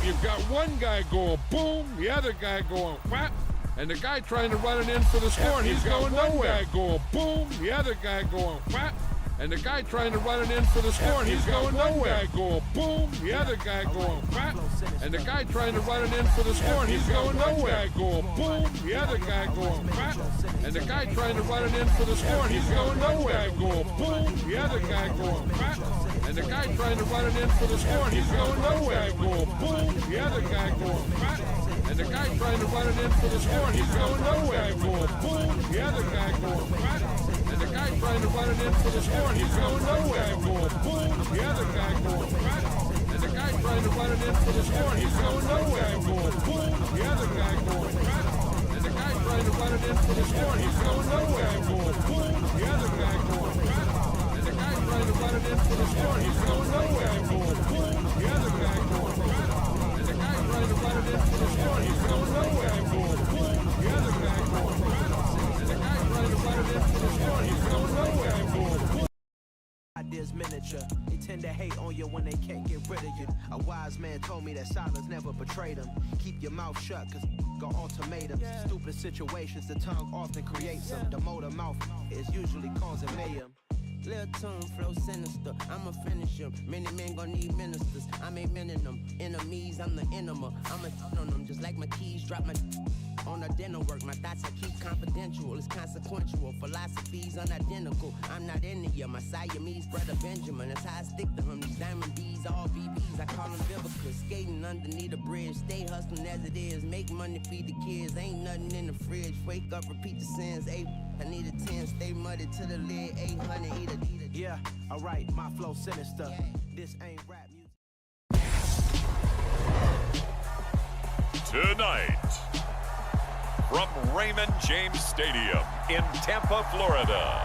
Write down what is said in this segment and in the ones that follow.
You've got one guy going boom, the other guy going whap, and the guy trying to run it in for the score, and he's going nowhere. One guy going boom, the other guy going whap, and the guy trying to run it in for the score, and he's going nowhere. One guy going boom, the other guy going whap, and the guy trying to run it in for the score, and he's going nowhere. One guy going boom, the other guy going whap, and the guy trying to run it in for the score, and he's going nowhere. One guy going boom, the other guy going whap, and the guy trying to run it in for the score, and he's going nowhere. One guy going boom, the other guy going whap, and the guy trying to run it in for the score, and he's going nowhere. One guy going boom, the other guy going whap, and the guy trying to run it in for the score, and he's going nowhere. Going boom, the other guy going whack, and the guy trying to run it in for the score, and he's going nowhere. Going boom, the other guy going whack, and the guy trying to run it in for the score, and he's going nowhere. Going boom, the other guy going whack, and the guy trying to run it in for the score, and he's going nowhere. Going boom, the other guy going whack, and the guy trying to run it in for the score, and he's going nowhere. Going boom, the other guy going whack, and the guy trying to run it in for the score, and he's going nowhere. Going boom. Ideas miniature. They tend to hate on you when they can't get rid of you. A wise man told me that silence never betrayed him. Keep your mouth shut, cause got ultimatums. Stupid situations, the tongue often creates them. The motor mouth is usually causing mayhem. Lil' tune, flow sinister, I'ma finish him. Many men gon' need ministers, I ain't mending them. Enemies, I'm the enema, I'ma turn on them. Just like my keys, drop my on a dinner work. My thoughts I keep confidential, it's consequential. Philosophies unidentical, I'm not into ya. My Siamese brother Benjamin, that's how I stick to him. These diamond D's, all BBs, I call them Vivica. Skating underneath a bridge, stay hustling as it is. Make money, feed the kids, ain't nothing in the fridge. Wake up, repeat the sins, I need a 10, stay muddy to the lid, 800, eat a. Yeah, alright, my flow sinister. This ain't rap music. Tonight, from Raymond James Stadium in Tampa, Florida,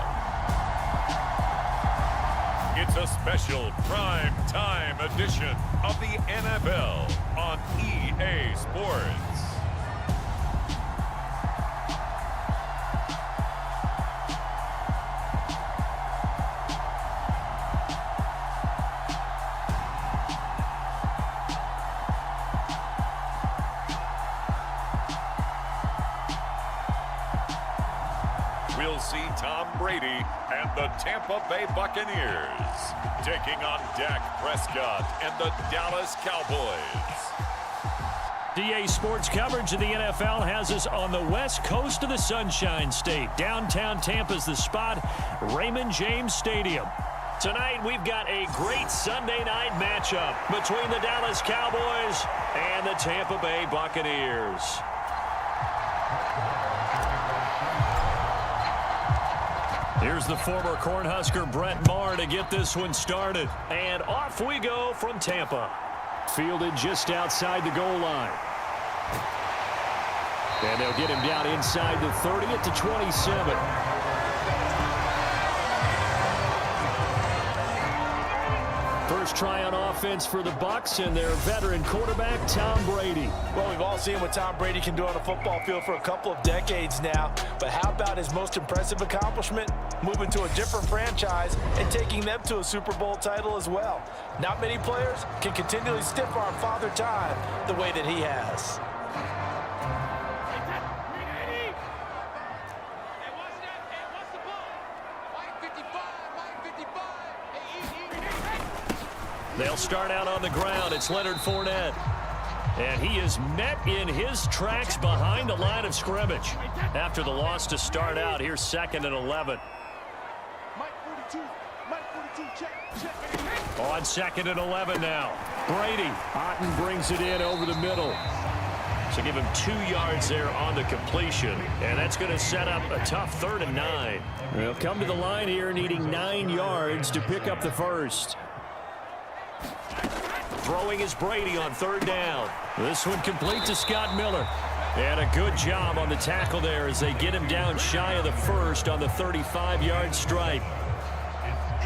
it's a special prime time edition of the NFL on EA Sports. We'll see Tom Brady and the Tampa Bay Buccaneers taking on Dak Prescott and the Dallas Cowboys. EA Sports coverage of the NFL has us on the west coast of the Sunshine State. Downtown Tampa's the spot, Raymond James Stadium. Tonight, we've got a great Sunday night matchup between the Dallas Cowboys and the Tampa Bay Buccaneers. Here's the former Cornhusker Brett Maher to get this one started. And off we go from Tampa. Fielded just outside the goal line. And they'll get him down inside the 30 at the 27. First try on offense for the Bucs and their veteran quarterback, Tom Brady. Well, we've all seen what Tom Brady can do on a football field for a couple of decades now. But how about his most impressive accomplishment? Moving to a different franchise and taking them to a Super Bowl title as well. Not many players can continually stiff-arm Father Time the way that he has. They'll start out on the ground. It's Leonard Fournette. And he is met in his tracks behind the line of scrimmage. After the loss to start out, here's 2nd and 11. On 2nd and 11 now. Brady. Otten brings it in over the middle. So give him 2 yards there on the completion. And that's going to set up a tough 3rd and 9. They'll come to the line here needing 9 yards to pick up the first. Throwing is Brady on 3rd down. This one complete to Scott Miller. And a good job on the tackle there as they get him down shy of the first on the 35-yard stripe.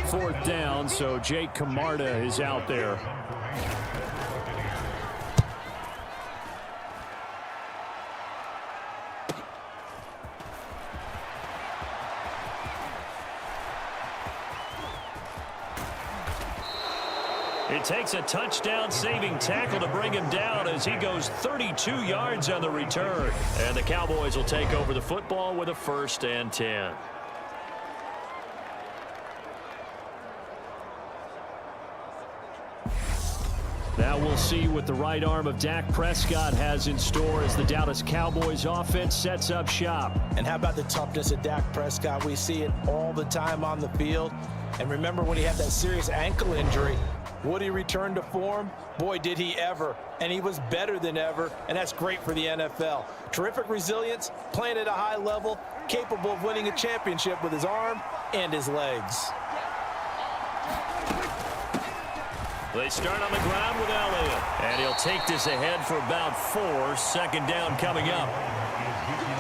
4th down, so Jake Camarda is out there. It takes a touchdown-saving tackle to bring him down as he goes 32 yards on the return. And the Cowboys will take over the football with a 1st and 10. Now we'll see what the right arm of Dak Prescott has in store as the Dallas Cowboys offense sets up shop. And how about the toughness of Dak Prescott? We see it all the time on the field. And remember when he had that serious ankle injury, would he return to form? Boy, did he ever. And he was better than ever, and that's great for the NFL. Terrific resilience, playing at a high level, capable of winning a championship with his arm and his legs. They start on the ground with Elliott. And he'll take this ahead for about 4. 2nd down coming up.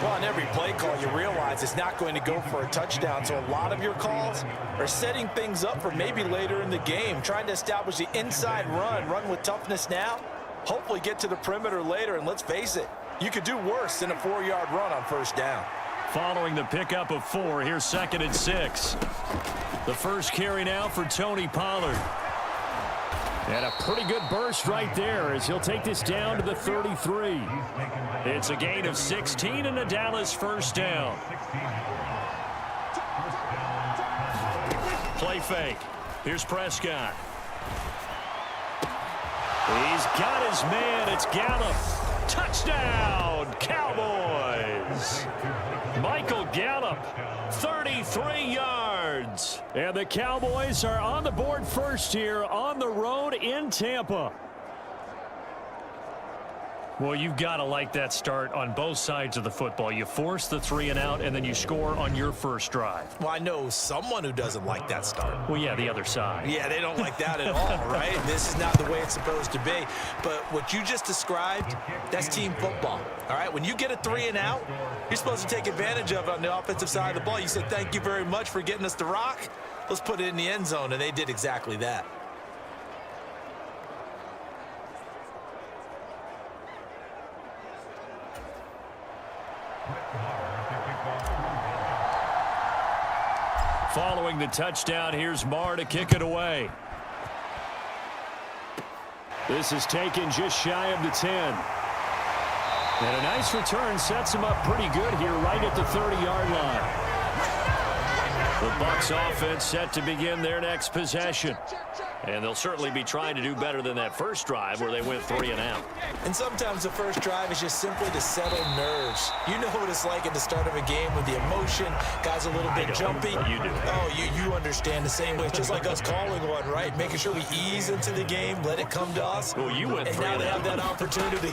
Well, on every play call, you realize it's not going to go for a touchdown. So a lot of your calls are setting things up for maybe later in the game, trying to establish the inside run with toughness now, hopefully get to the perimeter later. And let's face it, you could do worse than a 4-yard run on 1st down. Following the pickup of 4, here's 2nd and 6. The first carry now for Tony Pollard. And a pretty good burst right there as he'll take this down to the 33. It's a gain of 16 and a Dallas 1st down. Play fake. Here's Prescott. He's got his man. It's Gallup. Touchdown, Cowboys. Michael Gallup, 33 yards. And the Cowboys are on the board first here on the road in Tampa. Well, you've got to like that start on both sides of the football. You force the 3 and out, and then you score on your first drive. Well, I know someone who doesn't like that start. Well, yeah, the other side. Yeah, they don't like that at all, right? This is not the way it's supposed to be. But what you just described, that's team football, all right? When you get a 3 and out, you're supposed to take advantage of it on the offensive side of the ball. You said, thank you very much for getting us the rock. Let's put it in the end zone, and they did exactly that. Following the touchdown, here's Marr to kick it away. This is taken just shy of the 10. And a nice return sets him up pretty good here right at the 30-yard line. The Bucs offense set to begin their next possession. And they'll certainly be trying to do better than that first drive where they went 3 and out. And sometimes the first drive is just simply to settle nerves. You know what it's like at the start of a game with the emotion. Guys a little bit jumpy. You do. Oh, you understand the same way. It's just like us calling one, right? Making sure we ease into the game, let it come to us. Well, you went 3 and and now out. they have that opportunity.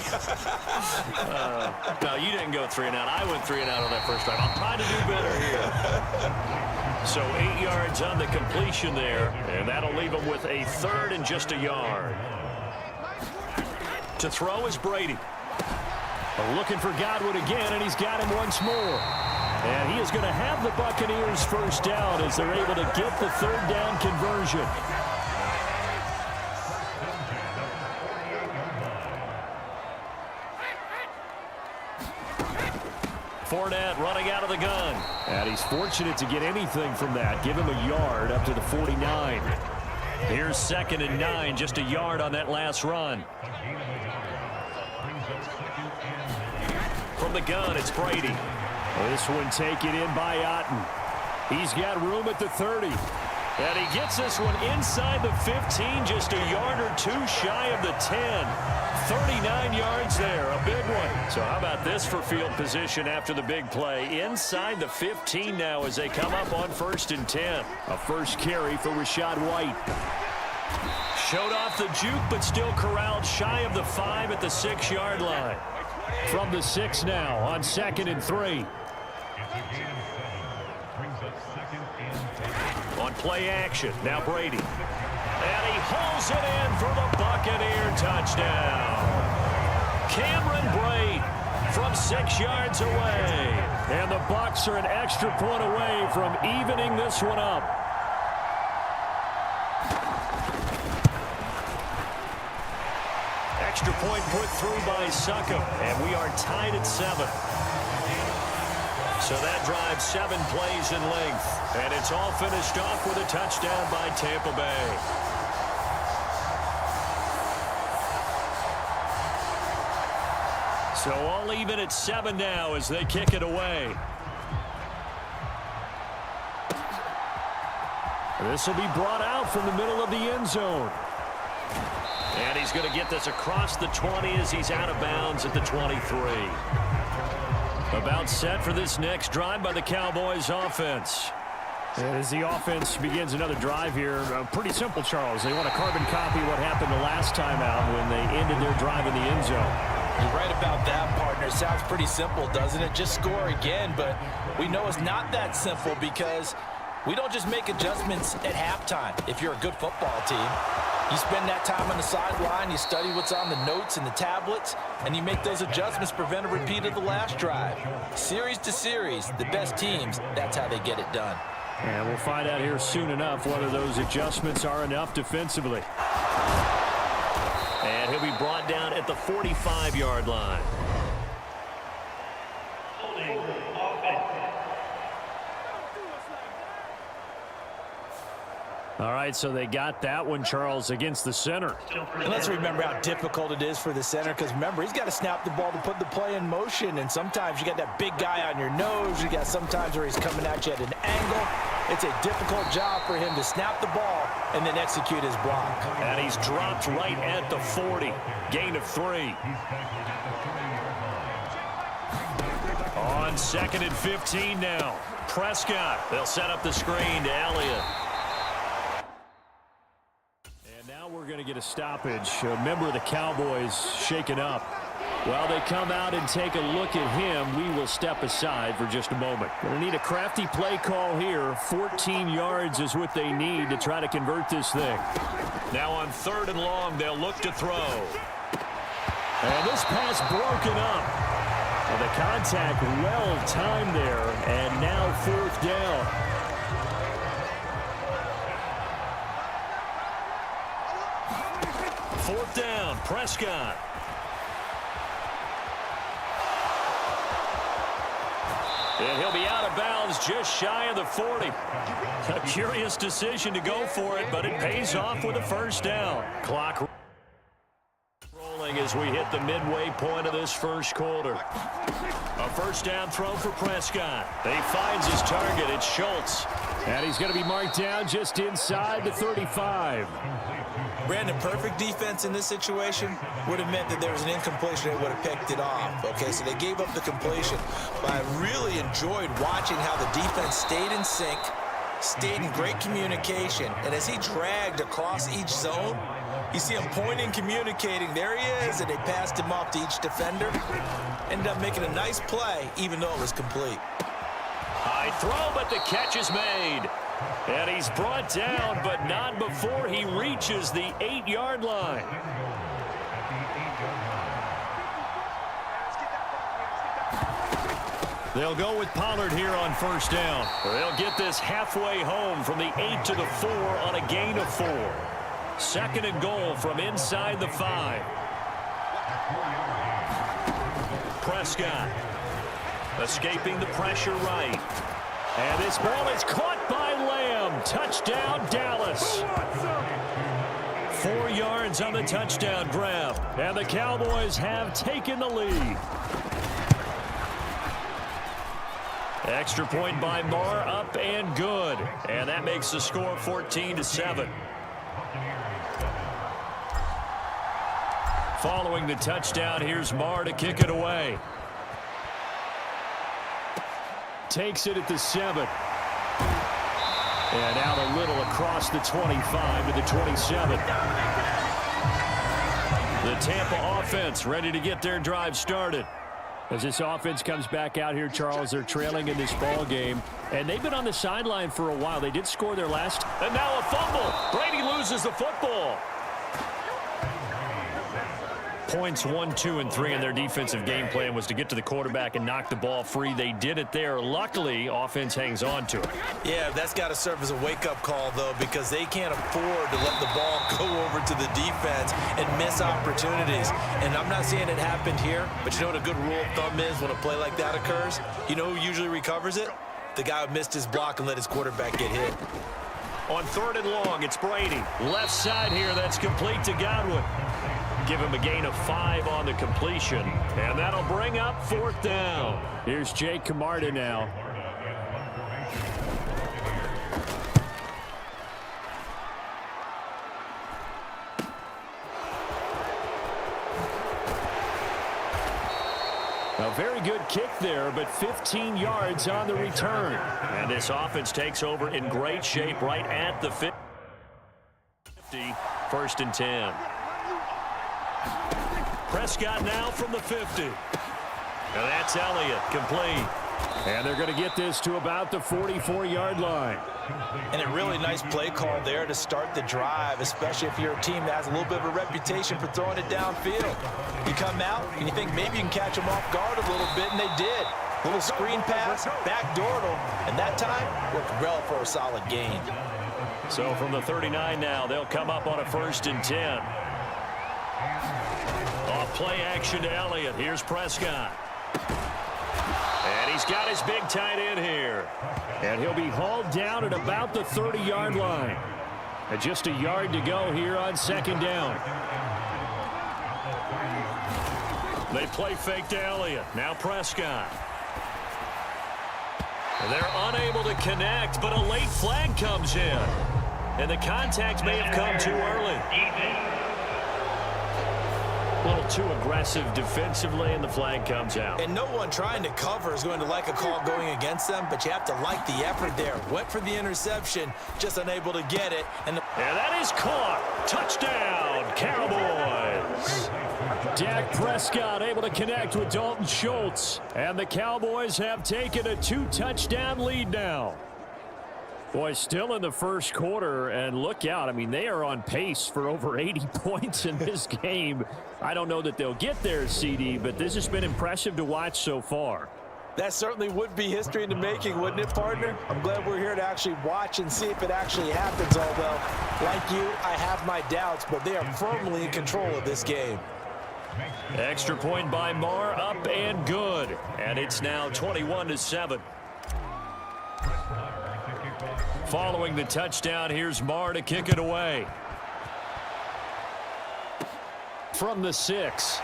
No, you didn't go 3 and out. I went 3 and out on that first drive. I'm trying to do better here. So 8 yards on the completion there, and that'll leave him with a 3rd and just a yard. To throw is Brady. Looking for Godwin again, and he's got him once more. And he is going to have the Buccaneers first down as they're able to get the 3rd down conversion. Fournette running out of the gun. And he's fortunate to get anything from that. Give him a yard up to the 49. Here's 2nd and 9, just a yard on that last run. From the gun, it's Brady. This one taken in by Otten. He's got room at the 30. And he gets this one inside the 15, just a yard or 2 shy of the 10. 39 yards there, a big one. So how about this for field position after the big play? Inside the 15 now as they come up on 1st and 10. A first carry for Rachaad White. Showed off the juke, but still corralled shy of the 5 at the 6-yard line. From the 6 now on 2nd and 3. On play action, now Brady. And he hauls it in for the Buccaneer touchdown. Cameron Brate from 6 yards away. And the Bucs are an extra point away from evening this one up. Extra point put through by Succop. And we are tied at 7. So that drives 7 plays in length. And it's all finished off with a touchdown by Tampa Bay. So all even at 7 now as they kick it away. This will be brought out from the middle of the end zone. And he's going to get this across the 20 as he's out of bounds at the 23. About set for this next drive by the Cowboys offense. As the offense begins another drive here, pretty simple, Charles. They want to carbon copy what happened the last time out when they ended their drive in the end zone. You're right about that, partner. Sounds pretty simple, doesn't it? Just score again, but we know it's not that simple because we don't just make adjustments at halftime if you're a good football team. You spend that time on the sideline, you study what's on the notes and the tablets, and you make those adjustments, prevent a repeat of the last drive. Series to series, the best teams, that's how they get it done. And we'll find out here soon enough whether those adjustments are enough defensively. And he'll be brought down at the 45-yard line. All right, so they got that one, Charles, against the center. And let's remember how difficult it is for the center because, remember, he's got to snap the ball to put the play in motion, and sometimes you got that big guy on your nose. You got sometimes where he's coming at you at an angle. It's a difficult job for him to snap the ball and then execute his block. And he's dropped right at the 40. Gain of 3. On 2nd and 15 now. Prescott. They'll set up the screen to Elliott. We're going to get a stoppage. A member of the Cowboys shaken up. While they come out and take a look at him, we will step aside for just a moment. Going to need a crafty play call here. 14 yards is what they need to try to convert this thing. Now on 3rd and long, they'll look to throw. And this pass broken up. Well, the contact well timed there, and now 4th down. Fourth down, Prescott. And he'll be out of bounds just shy of the 40. A curious decision to go for it, but it pays off with a first down. Clock rolling as we hit the midway point of this first quarter. A first down throw for Prescott. He finds his target. It's Schultz. And he's going to be marked down just inside the 35. Brandon, perfect defense in this situation would have meant that there was an incompletion. They would have picked it off. Okay, so they gave up the completion. But I really enjoyed watching how the defense stayed in sync, stayed in great communication. And as he dragged across each zone, you see him pointing, communicating. There he is, and they passed him off to each defender. Ended up making a nice play, even though it was complete. High throw, but the catch is made. And he's brought down, but not before he reaches the 8-yard line. They'll go with Pollard here on first down. They'll get this halfway home from the 8 to the 4 on a gain of 4. 2nd and goal from inside the 5. Prescott escaping the pressure right. And this ball is caught by Lamb. Touchdown, Dallas. 4 yards on the touchdown grab. And the Cowboys have taken the lead. Extra point by Marr, up and good. And that makes the score 14-7. Following the touchdown, here's Marr to kick it away. Takes it at the 7. And out a little across the 25 to the 27. The Tampa offense ready to get their drive started. As this offense comes back out here, Charles, they're trailing in this ball game. And they've been on the sideline for a while. They did score their last. And now a fumble. Brady loses the football. Points 1, 2, and 3 in their defensive game plan was to get to the quarterback and knock the ball free. They did it there. Luckily, offense hangs on to it. Yeah, that's got to serve as a wake-up call, though, because they can't afford to let the ball go over to the defense and miss opportunities. And I'm not saying it happened here, but you know what a good rule of thumb is when a play like that occurs? You know who usually recovers it? The guy who missed his block and let his quarterback get hit. On 3rd and long, it's Brady. Left side here, that's complete to Godwin. give him a gain of 5 on the completion. And that'll bring up 4th down. Here's Jake Camarda now. A very good kick there, but 15 yards on the return. And this offense takes over in great shape right at the 50. 1st and 10. Prescott now from the 50. And that's Elliott, complete. And they're going to get this to about the 44-yard line. And a really nice play call there to start the drive, especially if you're a team that has a little bit of a reputation for throwing it downfield. You come out and you think maybe you can catch them off guard a little bit, and they did. Little screen pass, backdoored them, and that time worked well for a solid gain. So from the 39 now, they'll come up on a 1st and 10. Off play action to Elliott. Here's Prescott. And he's got his big tight end here. And he'll be hauled down at about the 30-yard line. And just a yard to go here on 2nd down. They play fake to Elliott. Now Prescott. And they're unable to connect, but a late flag comes in. And the contact may have come too early. A little too aggressive defensively, and the flag comes out. And no one trying to cover is going to like a call going against them, but you have to like the effort there. Went for the interception, just unable to get it. And that is caught. Touchdown, Cowboys. Dak Prescott able to connect with Dalton Schultz. And the Cowboys have taken a 2-touchdown lead now. Boy, still in the first quarter, and look out. I mean, they are on pace for over 80 points in this game. I don't know that they'll get there, CD, but this has been impressive to watch so far. That certainly would be history in the making, wouldn't it, partner? I'm glad we're here to actually watch and see if it actually happens all well. Like you, I have my doubts, but they are firmly in control of this game. Extra point by Marr, up and good. And it's now 21-7. Following the touchdown, here's Marr to kick it away. From the 6.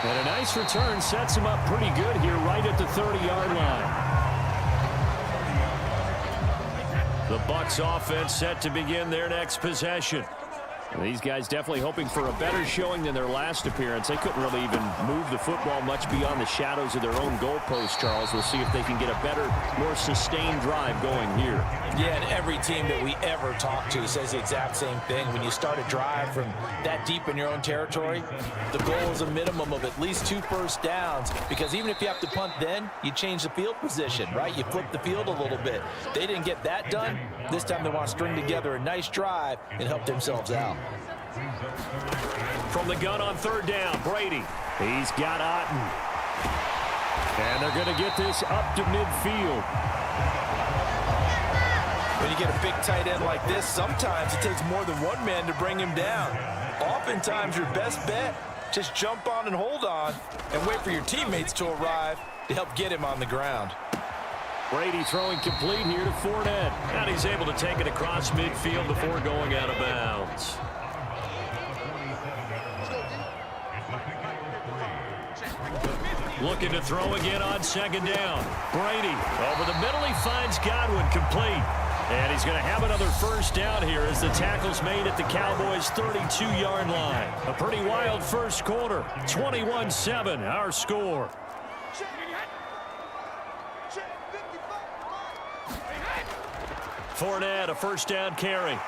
And a nice return sets him up pretty good here right at the 30-yard line. The Bucs offense set to begin their next possession. And these guys definitely hoping for a better showing than their last appearance. They couldn't really even move the football much beyond the shadows of their own goalpost, Charles. We'll see if they can get a better, more sustained drive going here. Yeah, and every team that we ever talk to says the exact same thing. When you start a drive from that deep in your own territory, the goal is a minimum of at least 2 first downs, because even if you have to punt then, you change the field position, right? You flip the field a little bit. They didn't get that done. This time they want to string together a nice drive and help themselves out. From the gun on 3rd down, Brady. He's got Otten. And they're going to get this up to midfield. When you get a big tight end like this, sometimes it takes more than one man to bring him down. Oftentimes your best bet, just jump on and hold on and wait for your teammates to arrive to help get him on the ground. Brady throwing complete here to Fournette. And he's able to take it across midfield before going out of bounds. Looking to throw again on 2nd down. Brady over the middle. He finds Godwin, complete. And he's going to have another first down here as the tackle's made at the Cowboys' 32-yard line. A pretty wild first quarter. 21-7, our score. Fournette, a first down carry.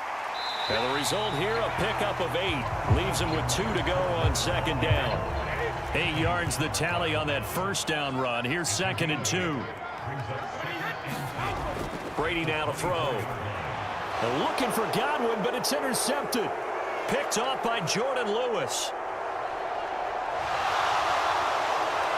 And the result here, a pickup of 8. Leaves him with 2 to go on 2nd down. 8 yards the tally on that first down run. Here's 2nd and 2. Brady now to throw. They're looking for Godwin, but it's intercepted. Picked off by Jordan Lewis.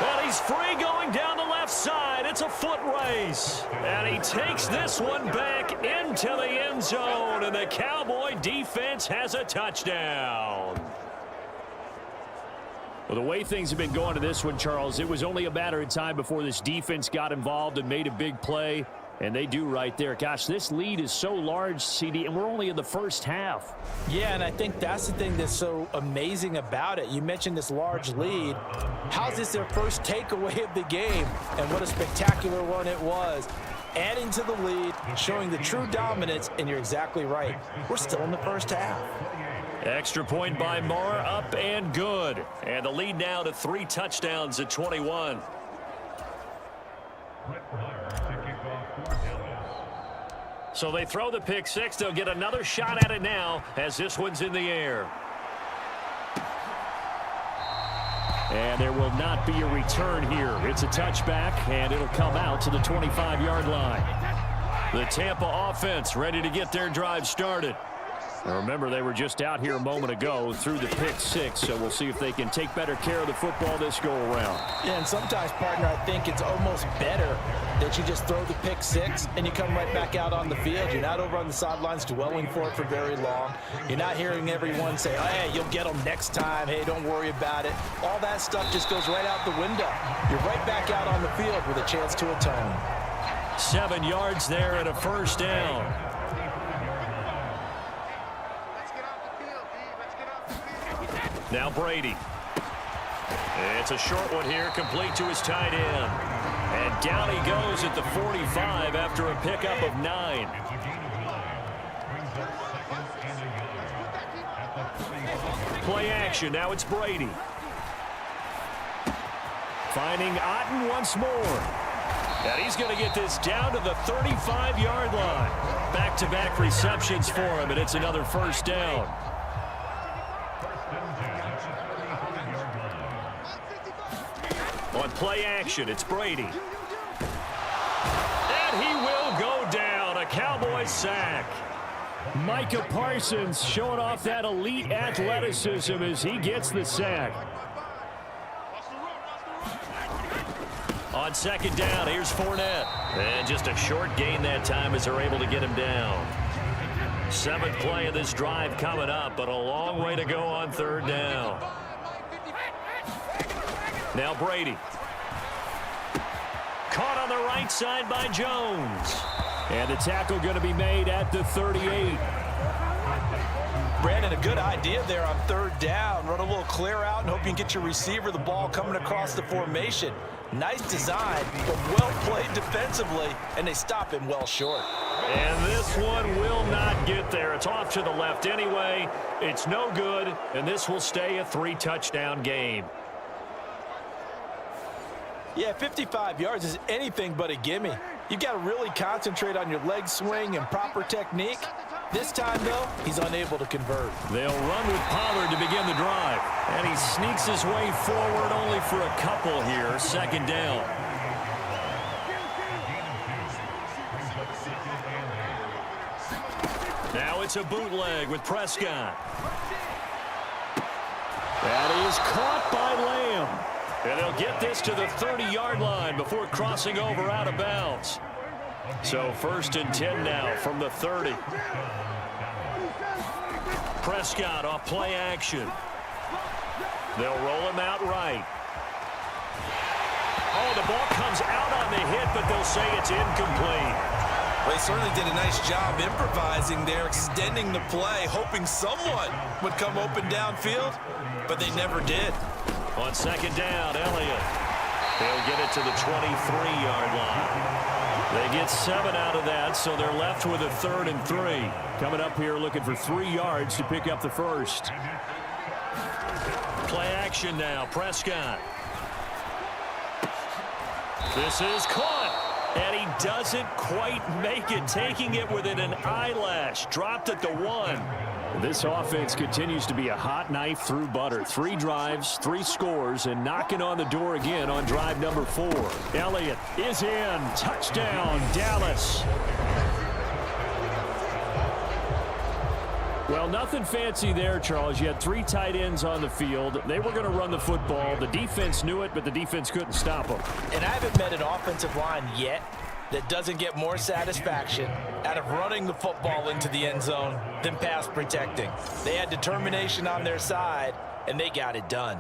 And he's free going down the left side. It's a foot race. And he takes this one back into the end zone. And the Cowboy defense has a touchdown. Well, the way things have been going to this one, Charles, it was only a matter of time before this defense got involved and made a big play. And they do right there. Gosh, this lead is so large, CD, and we're only in the first half. Yeah, and I think that's the thing that's so amazing about it. You mentioned this large lead. How's this their first takeaway of the game? And what a spectacular one it was. Adding to the lead, showing the true dominance, and you're exactly right. We're still in the first half. Extra point by Moore, up and good. And the lead now to 3 touchdowns at 21. So they throw the pick six. They'll get another shot at it now as this one's in the air. And there will not be a return here. It's a touchback, and it'll come out to the 25-yard line. The Tampa offense ready to get their drive started. Now remember, they were just out here a moment ago through the pick six, so we'll see if they can take better care of the football this go-around. Yeah, and sometimes, partner, I think it's almost better that you just throw the pick six and you come right back out on the field. You're not over on the sidelines dwelling for it for very long. You're not hearing everyone say, oh, hey, you'll get them next time. Hey, don't worry about it. All that stuff just goes right out the window. You're right back out on the field with a chance to atone. 7 yards there and a first down. Now Brady. It's a short one here, complete to his tight end. And down he goes at the 45 after a pickup of 9. Play action, now it's Brady. Finding Otten once more. And he's going to get this down to the 35-yard line. Back-to-back receptions for him, and it's another first down. On play action, it's Brady. And he will go down. A Cowboy sack. Micah Parsons showing off that elite athleticism as he gets the sack. On second down, here's Fournette. And just a short gain that time as they're able to get him down. 7th play of this drive coming up, but a long way to go on third down. Now Brady. Caught on the right side by Jones. And the tackle going to be made at the 38. Brandon, a good idea there on third down. Run a little clear out and hope you can get your receiver the ball coming across the formation. Nice design, but well played defensively, and they stop him well short. And this one will not get there. It's off to the left anyway. It's no good, and this will stay a 3-touchdown game. Yeah, 55 yards is anything but a gimme. You've got to really concentrate on your leg swing and proper technique. This time, though, he's unable to convert. They'll run with Pollard to begin the drive. And he sneaks his way forward only for a couple here. Second down. Now it's a bootleg with Prescott. That is caught by Lamb. And they'll get this to the 30-yard line before crossing over out of bounds. So 1st and 10 now from the 30. Prescott off play action. They'll roll him out right. Oh, the ball comes out on the hit, but they'll say it's incomplete. Well, they certainly did a nice job improvising there, extending the play, hoping someone would come open downfield, but they never did. On second down, Elliott. They'll get it to the 23-yard line. They get 7 out of that, so they're left with a 3rd and 3. Coming up here looking for 3 yards to pick up the first. Play action now, Prescott. This is caught, and he doesn't quite make it, taking it within an eyelash. Dropped at the 1. This offense continues to be a hot knife through butter. 3 drives, 3 scores, and knocking on the door again on drive number 4. Elliott is in. Touchdown, Dallas. Well, nothing fancy there, Charles. You had 3 tight ends on the field. They were going to run the football. The defense knew it, but the defense couldn't stop them. And I haven't met an offensive line yet that doesn't get more satisfaction out of running the football into the end zone than pass protecting. They had determination on their side, and they got it done.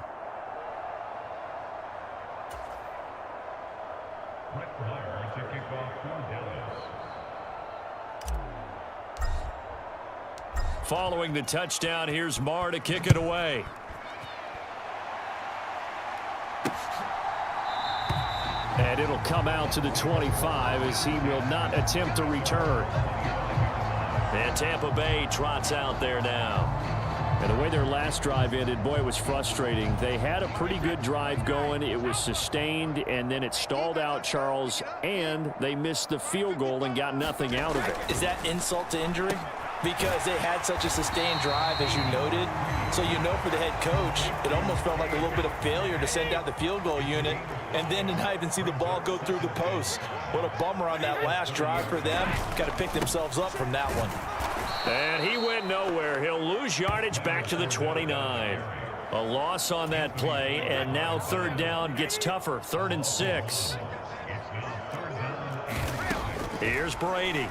Following the touchdown, here's Marr to kick it away. And it'll come out to the 25 as he will not attempt to return. And Tampa Bay trots out there now. And the way their last drive ended, boy, it was frustrating. They had a pretty good drive going. It was sustained, and then it stalled out, Charles, and they missed the field goal and got nothing out of it. Is that insult to injury? Because they had such a sustained drive, as you noted. So you know for the head coach, it almost felt like a little bit of failure to send out the field goal unit and then to not even see the ball go through the post. What a bummer on that last drive for them. Got to pick themselves up from that one. And he went nowhere. He'll lose yardage back to the 29. A loss on that play, and now third down gets tougher. 3rd and 6. Here's Brady.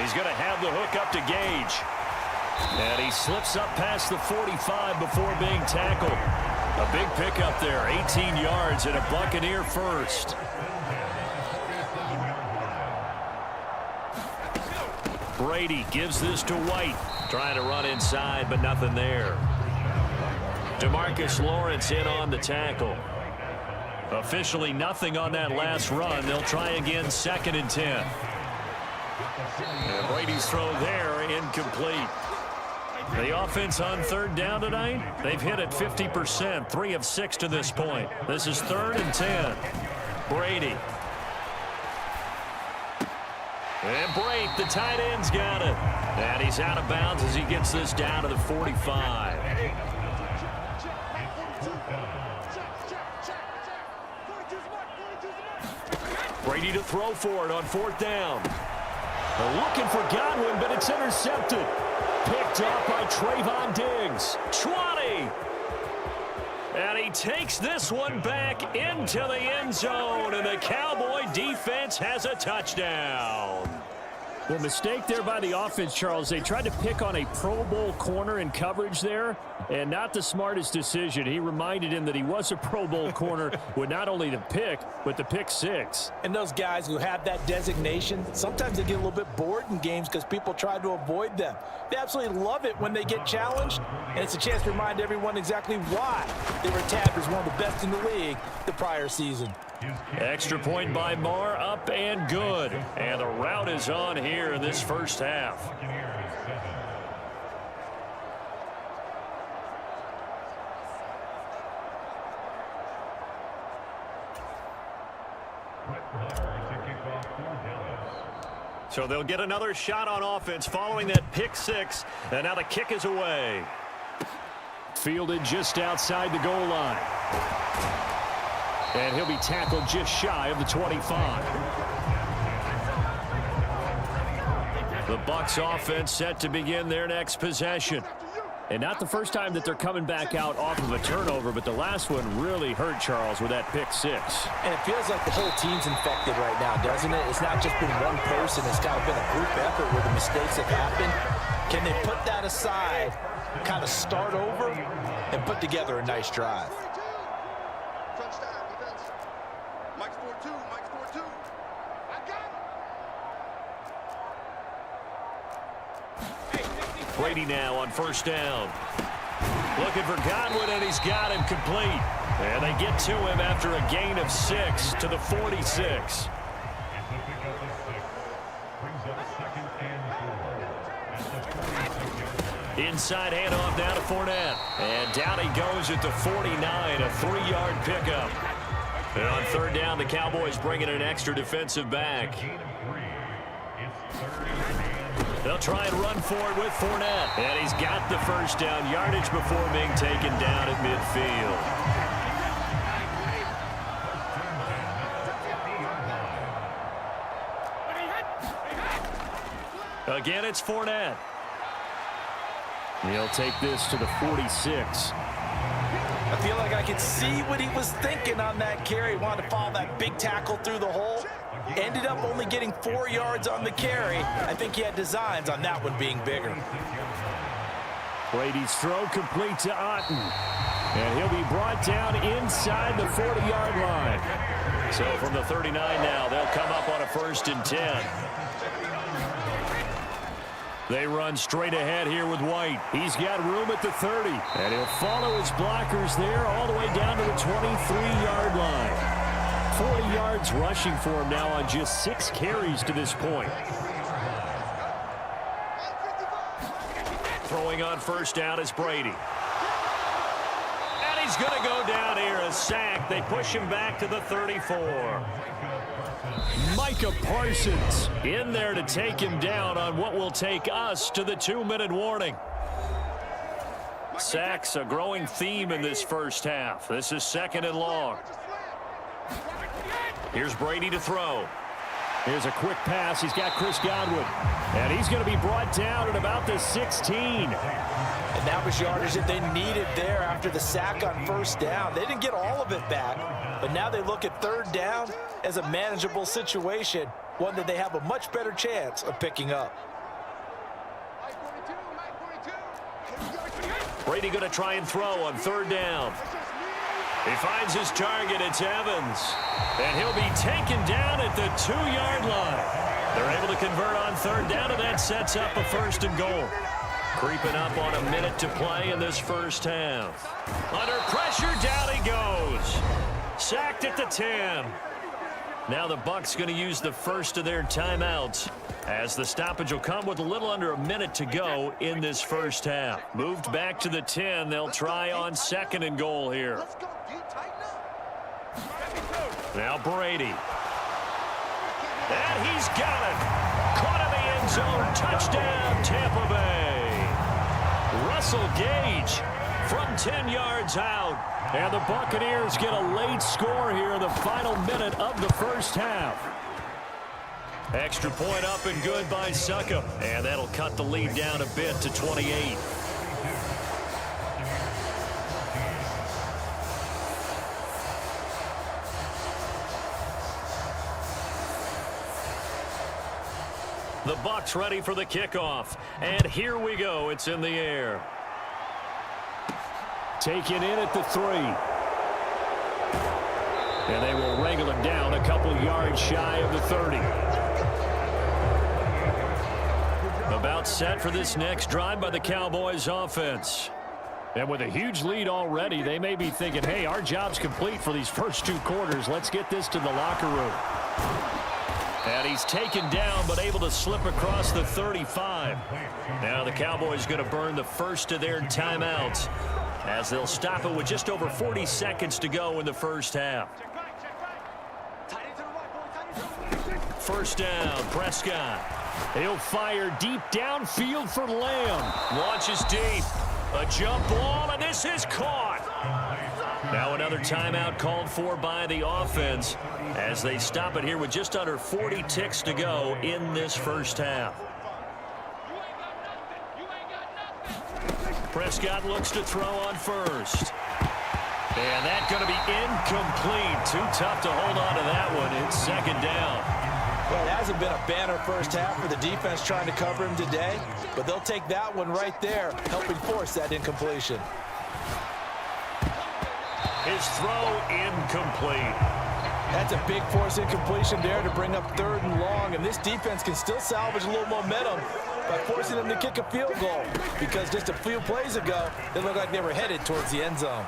He's going to have the hook up to Gage. And he slips up past the 45 before being tackled. A big pickup there, 18 yards and a Buccaneer first. Brady gives this to White. Trying to run inside, but nothing there. DeMarcus Lawrence in on the tackle. Officially nothing on that last run. They'll try again, 2nd and 10. And Brady's throw there, incomplete. The offense on 3rd down tonight, they've hit it 50%, 3 of 6 to this point. This is 3rd and 10. Brady. And Brate, the tight end's got it. And he's out of bounds as he gets this down to the 45. Brady to throw for it on 4th down. They're looking for Godwin, but it's intercepted. Picked up by Trayvon Diggs. 20. And he takes this one back into the end zone, and the Cowboy defense has a touchdown. Well, mistake there by the offense, Charles. They tried to pick on a Pro Bowl corner in coverage there, and not the smartest decision. He reminded him that he was a Pro Bowl corner with not only the pick, but the pick 6. And those guys who have that designation, sometimes they get a little bit bored in games because people try to avoid them. They absolutely love it when they get challenged, and it's a chance to remind everyone exactly why they were tabbed as one of the best in the league the prior season. Extra point by Marr, up and good. And the route is on here in this first half. So they'll get another shot on offense following that pick 6. And now the kick is away. Fielded just outside the goal line. And he'll be tackled just shy of the 25. The Bucs offense set to begin their next possession. And not the first time that they're coming back out off of a turnover, but the last one really hurt, Charles, with that pick 6. And it feels like the whole team's infected right now, doesn't it? It's not just been one person. It's kind of been a group effort where the mistakes have happened. Can they put that aside, kind of start over, and put together a nice drive? Brady now on 1st down. Looking for Godwin, and he's got him complete. And they get to him after a gain of 6 to the 46. Inside handoff down to Fournette. And down he goes at the 49, a 3-yard pickup. And on 3rd down, the Cowboys bring in an extra defensive back. They'll try and run for it with Fournette. And he's got the 1st down, yardage before being taken down at midfield. Again, it's Fournette. He'll take this to the 46. I feel like I could see what he was thinking on that carry. He wanted to follow that big tackle through the hole. Ended up only getting 4 yards on the carry. I think he had designs on that one being bigger. Brady's throw complete to Otten. And he'll be brought down inside the 40-yard line. So from the 39 now, they'll come up on a 1st and 10. They run straight ahead here with White. He's got room at the 30. And he'll follow his blockers there all the way down to the 23-yard line. 40 yards rushing for him now on just 6 carries to this point. Throwing on 1st down is Brady. And he's going to go down here, a sack. They push him back to the 34. Micah Parsons in there to take him down on what will take us to the 2-minute warning. Sacks a growing theme in this first half. This is 2nd and long. Here's Brady to throw. Here's a quick pass. He's got Chris Godwin. And he's going to be brought down at about the 16. And that was yardage that they needed there after the sack on 1st down. They didn't get all of it back, but now they look at 3rd down as a manageable situation, one that they have a much better chance of picking up. Brady going to try and throw on 3rd down. He finds his target. It's Evans. And he'll be taken down at the 2-yard line. They're able to convert on 3rd down, and that sets up a 1st and goal. Creeping up on a minute to play in this first half. Under pressure, down he goes. Sacked at the 10. Now the Bucs going to use the first of their timeouts, as the stoppage will come with a little under a minute to go in this first half. Moved back to the 10. They'll try on 2nd and goal here. Now Brady. And he's got it. Caught in the end zone. Touchdown, Tampa Bay. Russell Gage from 10 yards out. And the Buccaneers get a late score here in the final minute of the first half. Extra point up and good by Succop. And that'll cut the lead down a bit to 28. The Bucs ready for the kickoff. And here we go. It's in the air. Taken in at the 3. And they will wrangle him down a couple yards shy of the 30. About set for this next drive by the Cowboys offense. And with a huge lead already, they may be thinking, hey, our job's complete for these first 2 quarters. Let's get this to the locker room. And he's taken down, but able to slip across the 35. Now the Cowboys going to burn the first of their timeouts, as they'll stop it with just over 40 seconds to go in the first half. 1st down, Prescott. He'll fire deep downfield for Lamb. Launches deep. A jump ball, and this is caught. Now another timeout called for by the offense, as they stop it here with just under 40 ticks to go in this first half. Prescott looks to throw on 1st. And that's going to be incomplete. Too tough to hold on to that one. It's 2nd down. Well, it hasn't been a banner first half for the defense trying to cover him today, but they'll take that one right there, helping force that incompletion. His throw incomplete. That's a big force incompletion there to bring up 3rd and long, and this defense can still salvage a little momentum by forcing them to kick a field goal, because just a few plays ago, they looked like they were headed towards the end zone.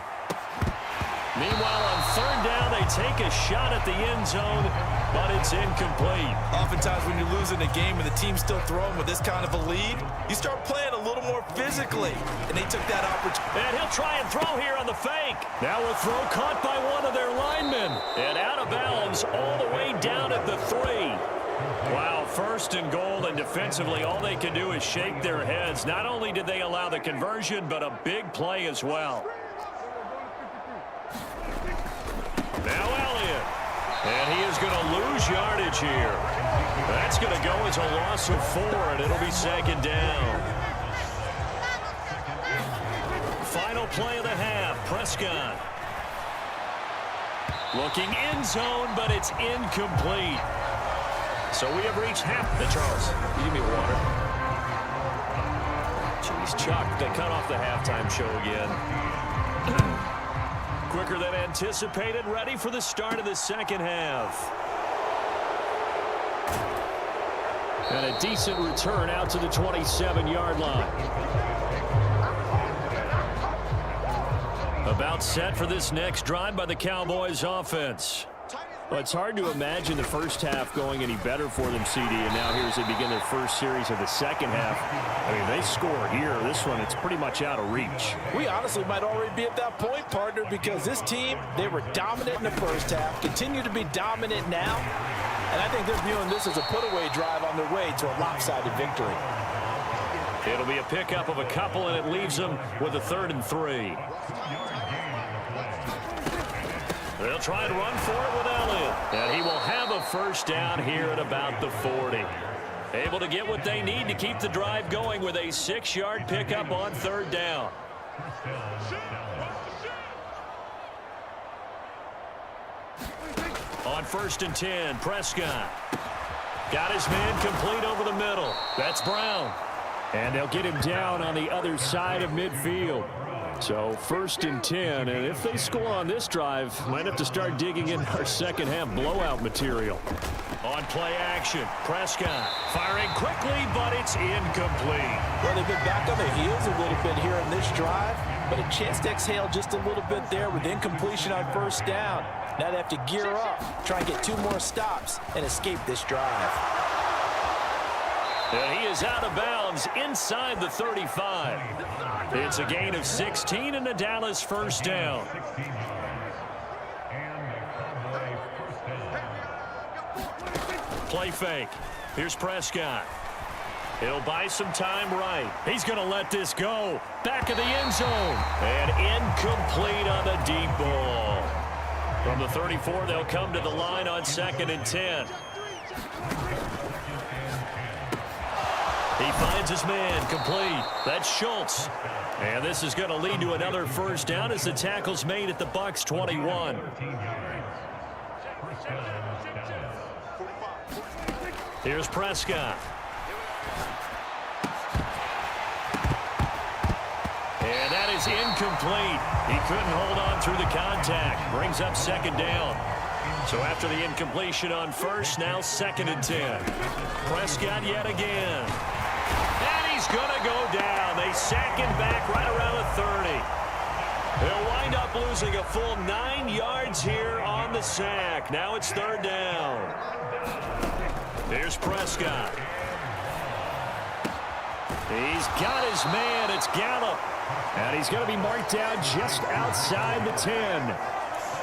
Meanwhile, on 3rd down, they take a shot at the end zone, but it's incomplete. Oftentimes when you're losing a game and the team's still throwing with this kind of a lead, you start playing a little more physically, and they took that opportunity. And he'll try and throw here on the fake. Now a throw caught by one of their linemen, and out of bounds all the way down at the 3. Wow, 1st and goal, and defensively all they can do is shake their heads. Not only did they allow the conversion, but a big play as well. Now Elliott, and he is going to lose yardage here. That's going to go as a loss of 4, and it'll be 2nd down. Final play of the half, Prescott. Looking end zone, but it's incomplete. So we have reached half. Hey, Charles, you give me water. Jeez, Chuck, they cut off the halftime show again. quicker than anticipated, ready for the start of the second half. And a decent return out to the 27-yard line. About set for this next drive by the Cowboys offense. Well, it's hard to imagine the first half going any better for them, CD, and now here as they begin their first series of the second half. I mean, they score here. This one, it's pretty much out of reach. We honestly might already be at that point, partner, because this team, they were dominant in the first half, continue to be dominant now, and I think they're viewing this as a put-away drive on their way to a lopsided victory. It'll be a pickup of a couple, and it leaves them with a 3rd and 3. They'll try and run for it with Elliott. And he will have a first down here at about the 40. Able to get what they need to keep the drive going with a 6-yard pickup on 3rd down. On 1st and 10, Prescott. Got his man complete over the middle. That's Brown. And they'll get him down on the other side of midfield. So 1st and 10, and if they score on this drive, might have to start digging in our second half blowout material. On play action, Prescott firing quickly, but it's incomplete. Well, they've been back on their heels a little bit here in this drive, but a chance to exhale just a little bit there with incompletion on 1st down. Now they have to gear up, try and get 2 more stops, and escape this drive. And he is out of bounds inside the 35. It's a gain of 16 and a Dallas first down. Play fake. Here's Prescott. He'll buy some time right. He's going to let this go. Back of the end zone. And incomplete on the deep ball. From the 34, they'll come to the line on 2nd and 10. He finds his man complete. That's Schultz. And this is going to lead to another first down as the tackle's made at the Bucs 21. Here's Prescott. And that is incomplete. He couldn't hold on through the contact. Brings up 2nd down. So after the incompletion on 1st, now 2nd and 10. Prescott yet again. And he's going to go down. They sack him back right around the 30. They'll wind up losing a full 9 yards here on the sack. Now it's 3rd down. Here's Prescott. He's got his man. It's Gallup. And he's going to be marked down just outside the 10.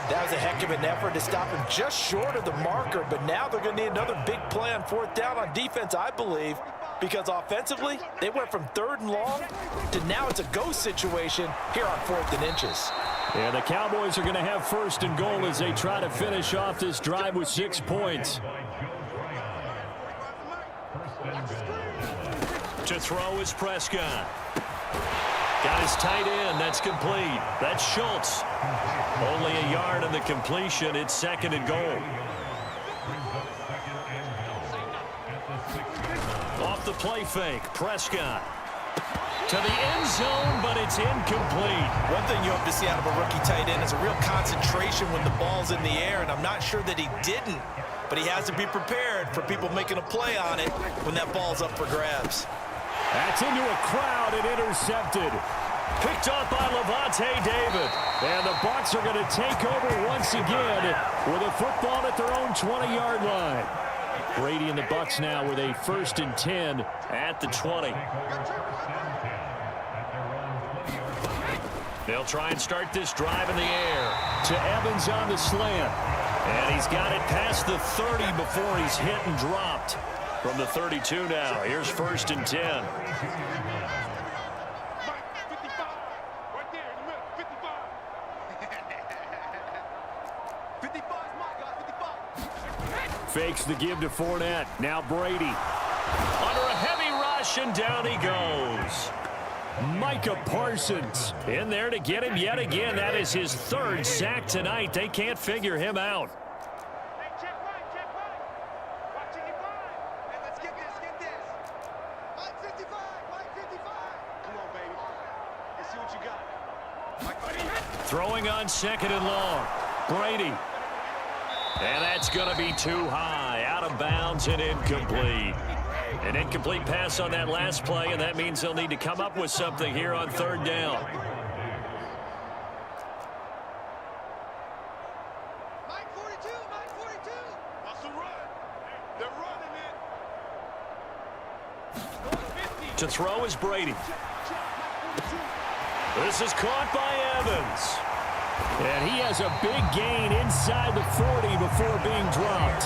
That was a heck of an effort to stop him just short of the marker, but now they're going to need another big play on 4th down on defense, I believe, because offensively, they went from 3rd and long to now it's a go situation here on 4th and inches. Yeah, the Cowboys are going to have 1st and goal as they try to finish off this drive with 6 points. To throw is Prescott. Got his tight end. That's complete. That's Schultz. Only a yard on the completion. It's 2nd and goal. Off the play fake. Prescott. To the end zone, but it's incomplete. One thing you hope to see out of a rookie tight end is a real concentration when the ball's in the air, and I'm not sure that he didn't, but he has to be prepared for people making a play on it when that ball's up for grabs. That's into a crowd and intercepted. Picked up by Levante David. And the Bucs are going to take over once again with a football at their own 20-yard line. Brady and the Bucs now with a 1st and 10 at the 20. They'll try and start this drive in the air. To Evans on the slant. And he's got it past the 30 before he's hit and dropped. From the 32 now, here's 1st and 10. Fakes the give to Fournette. Now Brady. Under a heavy rush, and down he goes. Micah Parsons in there to get him yet again. That is his 3rd sack tonight. They can't figure him out. Throwing on 2nd and long. Brady. And that's going to be too high. Out of bounds and incomplete. An incomplete pass on that last play, and that means they'll need to come up with something here on 3rd down. Mike 42, Mike 42. What's the run? They're running it. To throw is Brady. This is caught by Evans. And he has a big gain inside the 40 before being dropped.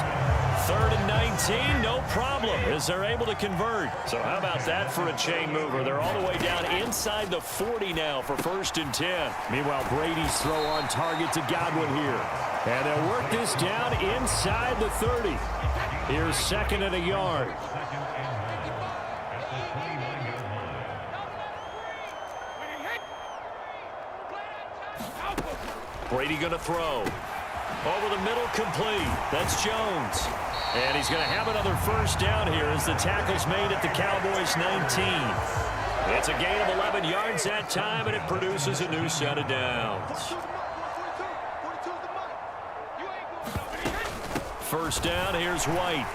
3rd and 19, no problem, as they're able to convert. So how about that for a chain mover? They're all the way down inside the 40 now for 1st and 10. Meanwhile, Brady's throw on target to Godwin here. And they'll work this down inside the 30. Here's 2nd and a yard. Brady going to throw. Over the middle, complete. That's Jones. And he's going to have another 1st down here as the tackle's made at the Cowboys' 19. It's a gain of 11 yards that time, and it produces a new set of downs. 1st down, here's White.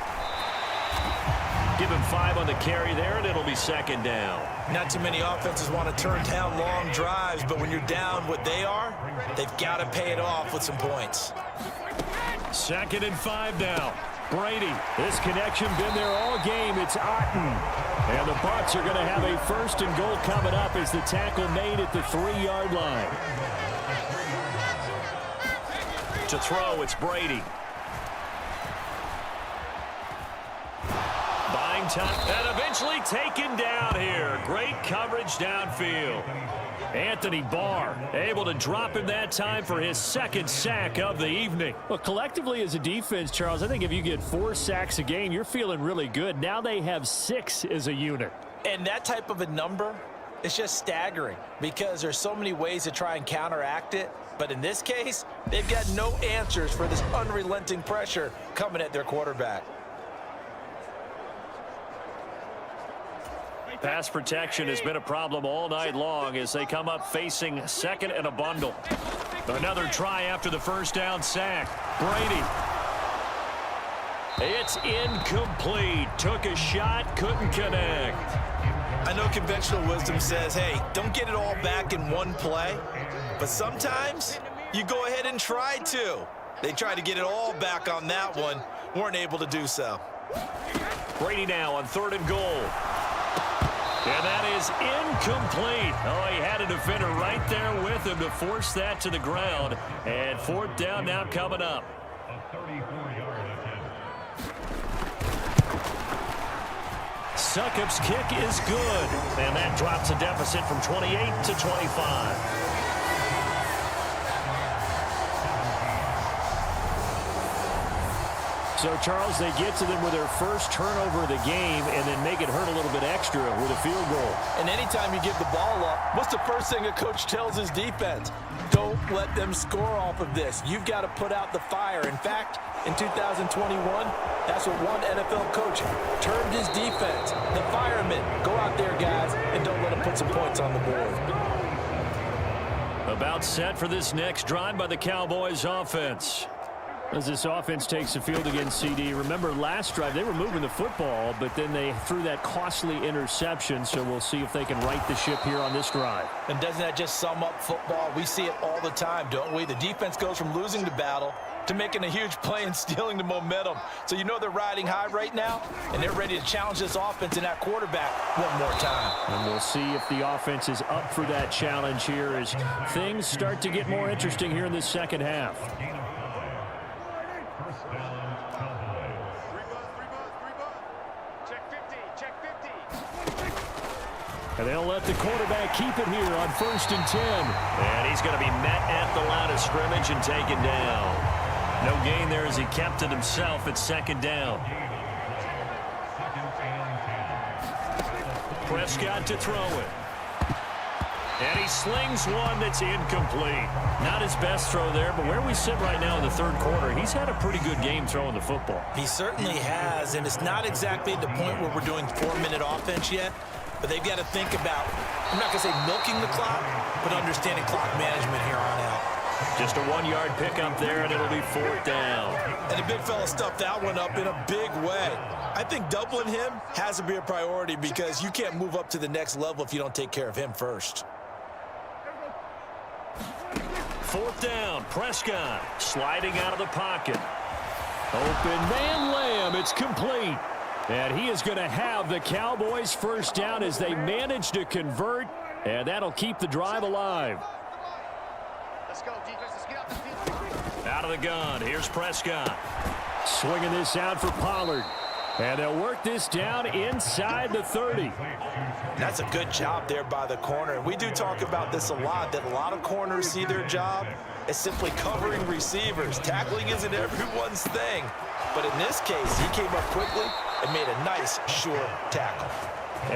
Give him 5 on the carry there, and it'll be 2nd down. Not too many offenses want to turn down long drives, but when you're down what they are, they've got to pay it off with some points. 2nd and 5 now. Brady, this connection been there all game. It's Otten. And the Bucs are going to have a 1st and goal coming up as the tackle made at the 3-yard line. To throw, it's Brady. Buying time, and eventually taken down here. Great coverage downfield. Anthony Barr able to drop him that time for his 2nd sack of the evening. Well, collectively as a defense, Charles, I think if you get 4 sacks a game, you're feeling really good. Now they have 6 as a unit. And that type of a number is just staggering because there's so many ways to try and counteract it. But in this case, they've got no answers for this unrelenting pressure coming at their quarterback. Pass protection has been a problem all night long as they come up facing 2nd and a bundle. Another try after the 1st down sack. Brady. It's incomplete. Took a shot, couldn't connect. I know conventional wisdom says, hey, don't get it all back in one play. But sometimes you go ahead and try to. They tried to get it all back on that one. Weren't able to do so. Brady now on 3rd and goal. And that is incomplete. Oh, he had a defender right there with him to force that to the ground. And 4th down now coming up. Succop's kick is good. And that drops a deficit from 28 to 25. So, Charles, they get to them with their 1st turnover of the game and then make it hurt a little bit extra with a field goal. And anytime you give the ball up, what's the first thing a coach tells his defense? Don't let them score off of this. You've got to put out the fire. In fact, in 2021, that's what one NFL coach termed his defense. The firemen. Go out there, guys, and don't let them put some points on the board. About set for this next drive by the Cowboys offense. As this offense takes the field against CD, remember last drive they were moving the football, but then they threw that costly interception, so we'll see if they can right the ship here on this drive. And doesn't that just sum up football? We see it all the time, don't we? The defense goes from losing the battle to making a huge play and stealing the momentum. So you know they're riding high right now, and they're ready to challenge this offense and that quarterback one more time. And we'll see if the offense is up for that challenge here as things start to get more interesting here in the 2nd half. And they'll let the quarterback keep it here on 1st and 10. And he's going to be met at the line of scrimmage and taken down. No gain there as he kept it himself at 2nd down. Prescott to throw it. And he slings one that's incomplete. Not his best throw there, but where we sit right now in the 3rd quarter, he's had a pretty good game throwing the football. He certainly has, and it's not exactly at the point where we're doing 4-minute offense yet, but they've got to think about, I'm not going to say milking the clock, but understanding clock management here on out. Just a 1-yard pickup there, and it'll be 4th down. And the big fella stuffed that one up in a big way. I think doubling him has to be a priority because you can't move up to the next level if you don't take care of him first. 4th down, Prescott sliding out of the pocket. Open man Lamb, it's complete. And he is going to have the Cowboys' first down as they manage to convert, and that'll keep the drive alive. Let's go, defense. Let's get out the field. Out of the gun, here's Prescott. Swinging this out for Pollard. And they'll work this down inside the 30. That's a good job there by the corner. We do talk about this a lot, that a lot of corners see their job as simply covering receivers. Tackling isn't everyone's thing. But in this case, he came up quickly and made a nice, sure tackle.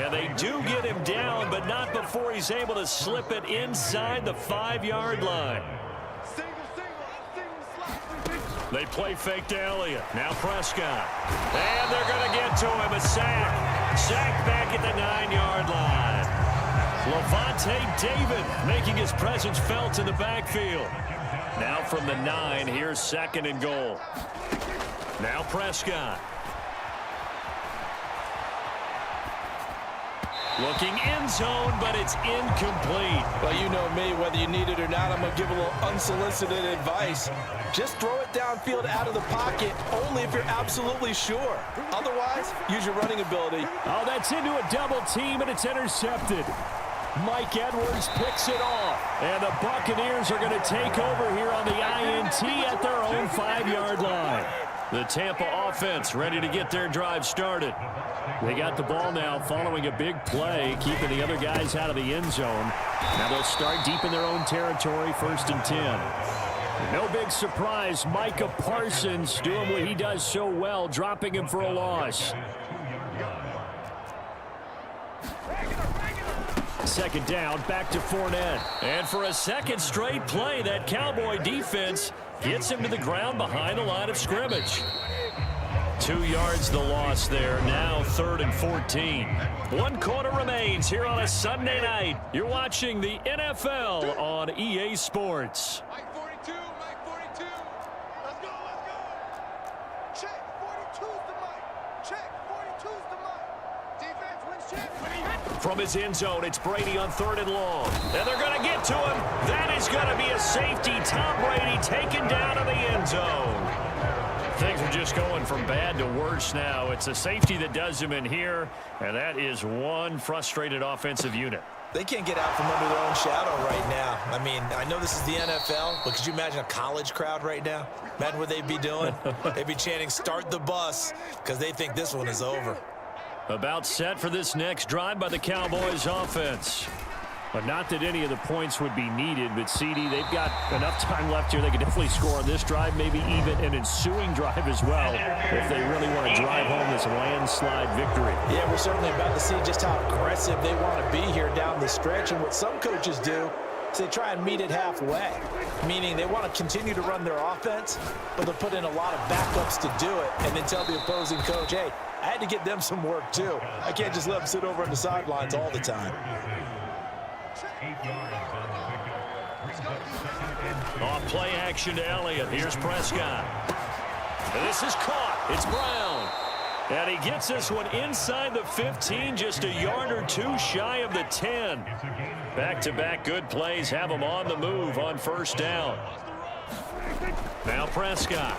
And they do get him down, but not before he's able to slip it inside the 5-yard line. They play fake to Elliott. Now Prescott. And they're going to get to him. A sack. Sack back at the 9-yard line. Levante David making his presence felt in the backfield. Now from the 9, here's 2nd and goal. Now Prescott. Looking end zone, but it's incomplete. Well, you know me, whether you need it or not, I'm going to give a little unsolicited advice. Just throw it downfield out of the pocket, only if you're absolutely sure. Otherwise, use your running ability. Oh, that's into a double team, and it's intercepted. Mike Edwards picks it off. And the Buccaneers are going to take over here on the INT at their own 5-yard line. The Tampa offense ready to get their drive started. They got the ball now following a big play, keeping the other guys out of the end zone. Now they'll start deep in their own territory, 1st and 10. No big surprise, Micah Parsons doing what he does so well, dropping him for a loss. 2nd down, back to Fournette. And for a second straight play, that Cowboy defense gets him to the ground behind the line of scrimmage. 2 yards the loss there. Now 3rd and 14. 1 quarter remains here on a Sunday night. You're watching the NFL on EA Sports. Mike 42, Mike 42. Let's go, let's go. Check, 42's the Mike. Check, 42's the Mike. Defense wins check. From his end zone, it's Brady on 3rd and long. And they're going to get to him. That is going to be a safety. Tom Brady taken down in the end zone. Things are just going from bad to worse now. It's a safety that does him in here, and that is one frustrated offensive unit. They can't get out from under their own shadow right now. I mean, I know this is the NFL, but could you imagine a college crowd right now? Imagine what they'd be doing. They'd be chanting, "Start the bus," because they think this one is over. About set for this next drive by the Cowboys offense. But not that any of the points would be needed, but CD, they've got enough time left here. They could definitely score on this drive, maybe even an ensuing drive as well, if they really want to drive home this landslide victory. Yeah, we're certainly about to see just how aggressive they want to be here down the stretch. And what some coaches do is they try and meet it halfway, meaning they want to continue to run their offense, but they'll put in a lot of backups to do it and then tell the opposing coach, hey, I had to get them some work too. I can't just let them sit over on the sidelines all the time. Off play action to Elliott. Here's Prescott. And this is caught. It's Brown. And he gets this one inside the 15, just a yard or two shy of the 10. Back-to-back good plays have him on the move on 1st down. Now Prescott.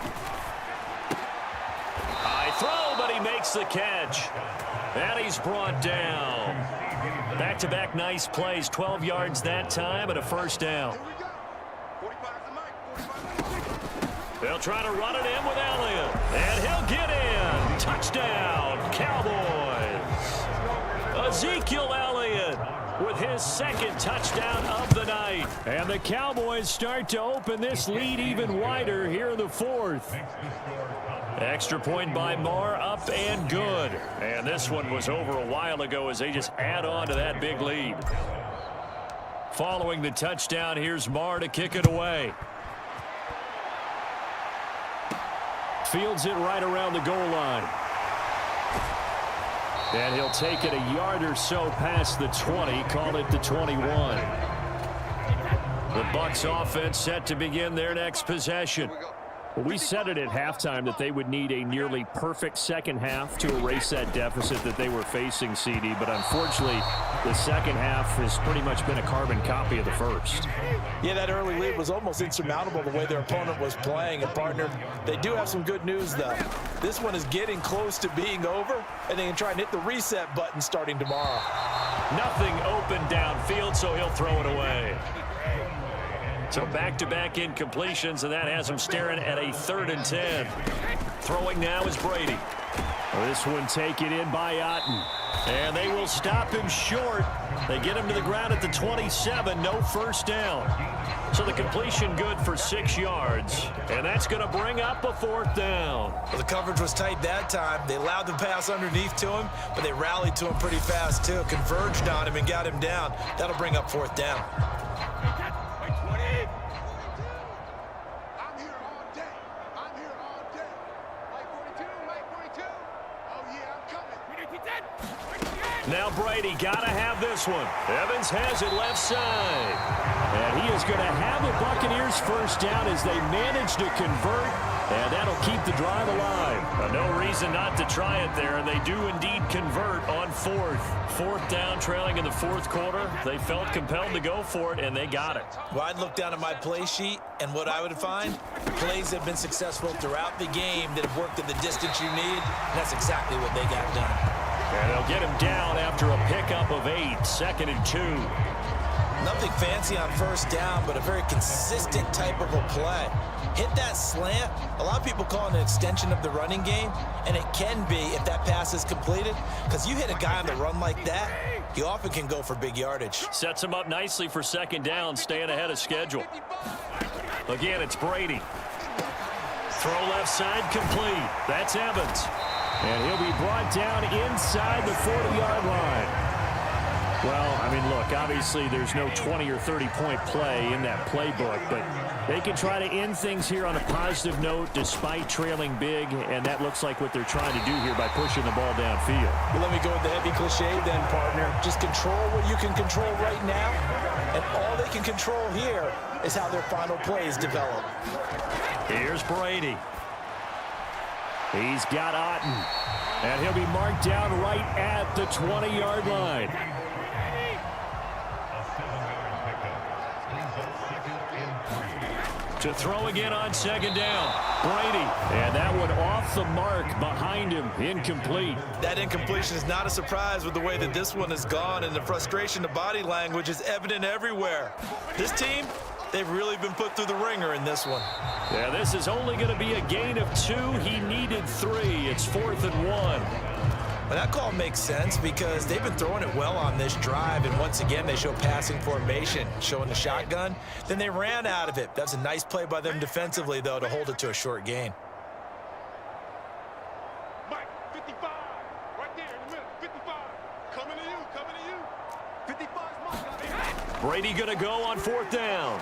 High throw, but he makes the catch. And he's brought down. Back-to-back nice plays, 12 yards that time and a 1st down. They'll try to run it in with Elliott. And he'll get in. Touchdown, Cowboys. Ezekiel Elliott with his 2nd touchdown of the night. And the Cowboys start to open this lead even wider here in the 4th. Extra point by Marr, up and good. And this one was over a while ago as they just add on to that big lead. Following the touchdown, here's Marr to kick it away. Fields it right around the goal line. And he'll take it a yard or so past the 20, call it the 21. The Bucs offense set to begin their next possession. Well, we said it at halftime that they would need a nearly perfect second half to erase that deficit that they were facing, CD. But unfortunately, the second half has pretty much been a carbon copy of the first. Yeah, that early lead was almost insurmountable the way their opponent was playing. And, partner, they do have some good news, though. This one is getting close to being over, and they can try and hit the reset button starting tomorrow. Nothing open downfield, so he'll throw it away. So back-to-back incompletions, and that has him staring at a 3rd and 10. Throwing now is Brady. This one taken in by Otten. And they will stop him short. They get him to the ground at the 27, no first down. So the completion good for 6 yards, and that's going to bring up a 4th down. Well, the coverage was tight that time. They allowed the pass underneath to him, but they rallied to him pretty fast, too. Converged on him and got him down. That'll bring up 4th down. Now Brady got to have this one. Evans has it left side. And he is going to have the Buccaneers first down as they manage to convert, and that'll keep the drive alive. No reason not to try it there. They do indeed convert on 4th. 4th down, trailing in the 4th quarter. They felt compelled to go for it, and they got it. Well, I'd look down at my play sheet, and what I would find, plays have been successful throughout the game that have worked at the distance you need, and that's exactly what they got done. And they'll get him down after a pickup of 8, 2nd and 2. Nothing fancy on first down, but a very consistent type of a play. Hit that slant. A lot of people call it an extension of the running game, and it can be if that pass is completed, because you hit a guy on the run like that, he often can go for big yardage. Sets him up nicely for 2nd down, staying ahead of schedule. Again, it's Brady. Throw left side, complete. That's Evans. And he'll be brought down inside the 40-yard line. Well, I mean, look, obviously there's no 20 or 30-point play in that playbook, but they can try to end things here on a positive note despite trailing big, and that looks like what they're trying to do here by pushing the ball downfield. Well, let me go with the heavy cliche then, partner. Just control what you can control right now, and all they can control here is how their final plays develop. Here's Brady. He's got Otten, and he'll be marked down right at the 20-yard line. To throw again on 2nd down, Brady. And that one off the mark behind him, incomplete. That incompletion is not a surprise with the way that this one has gone, and the frustration of body language is evident everywhere. This team, they've really been put through the ringer in this one. Yeah, this is only going to be a gain of 2. He needed 3. It's 4th and 1. But that call makes sense because they've been throwing it well on this drive, and once again they show passing formation, showing the shotgun. Then they ran out of it. That's a nice play by them defensively, though, to hold it to a short gain. Mike, 55, right there in the middle, 55. Coming to you, coming to you. 55's Mike. Brady going to go on 4th down.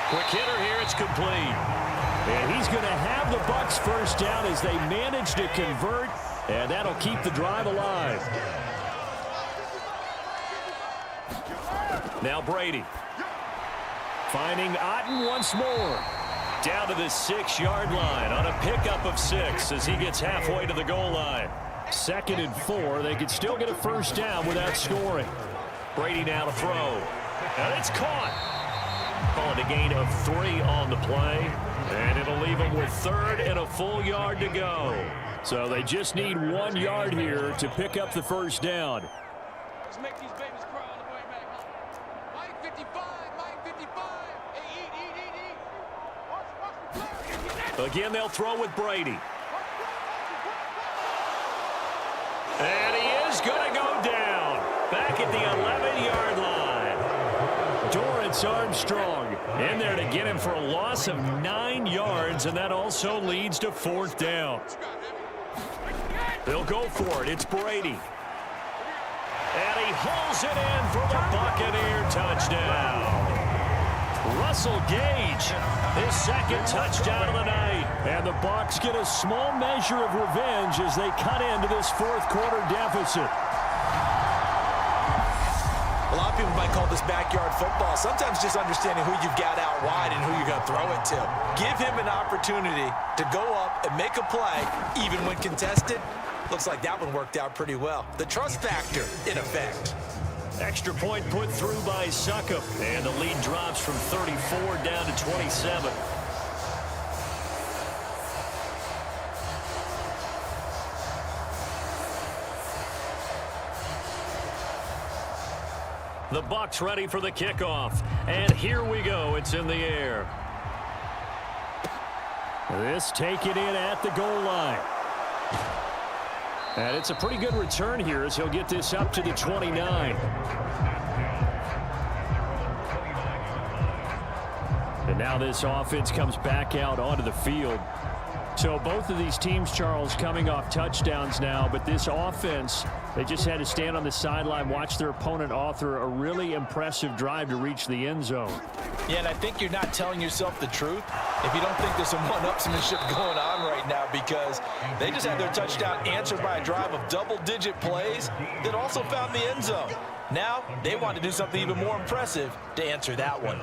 Quick hitter here, it's complete. And he's going to have the Bucs first down as they manage to convert, and that'll keep the drive alive. Now Brady. Finding Otten once more. Down to the 6-yard line on a pickup of 6 as he gets halfway to the goal line. 2nd and 4. They could still get a first down without scoring. Brady now to throw. And it's caught. Calling a gain of 3 on the play. And it'll leave them with 3rd and a full yard to go. So they just need 1 yard here to pick up the first down. Let's make these babies cry on the way back home. Mike 55, Mike 55. Hey, eat. Watch the play. Again, they'll throw with Brady. And he is going to go down. Back at the 11-yard line. Dorrance Armstrong in there to get him for a loss of 9 yards, and that also leads to 4th down. They'll go for it. It's Brady. And he hauls it in for the Buccaneer touchdown. Russell Gage, his 2nd touchdown of the night. And the Bucs get a small measure of revenge as they cut into this 4th quarter deficit. A lot of people might call this backyard football. Sometimes just understanding who you've got out wide and who you're going to throw it to. Give him an opportunity to go up and make a play, even when contested. Looks like that one worked out pretty well. The trust factor in effect. Extra point put through by Succop, and the lead drops from 34 down to 27. The Bucs ready for the kickoff, and here we go. It's in the air. This taken in at the goal line. And it's a pretty good return here as he'll get this up to the 29. And now this offense comes back out onto the field. So both of these teams, Charles, coming off touchdowns now, but this offense, they just had to stand on the sideline, watch their opponent author a really impressive drive to reach the end zone. Yeah, and I think you're not telling yourself the truth if you don't think there's some one-upsmanship going on right now, because they just had their touchdown answered by a drive of double-digit plays that also found the end zone. Now they want to do something even more impressive to answer that one.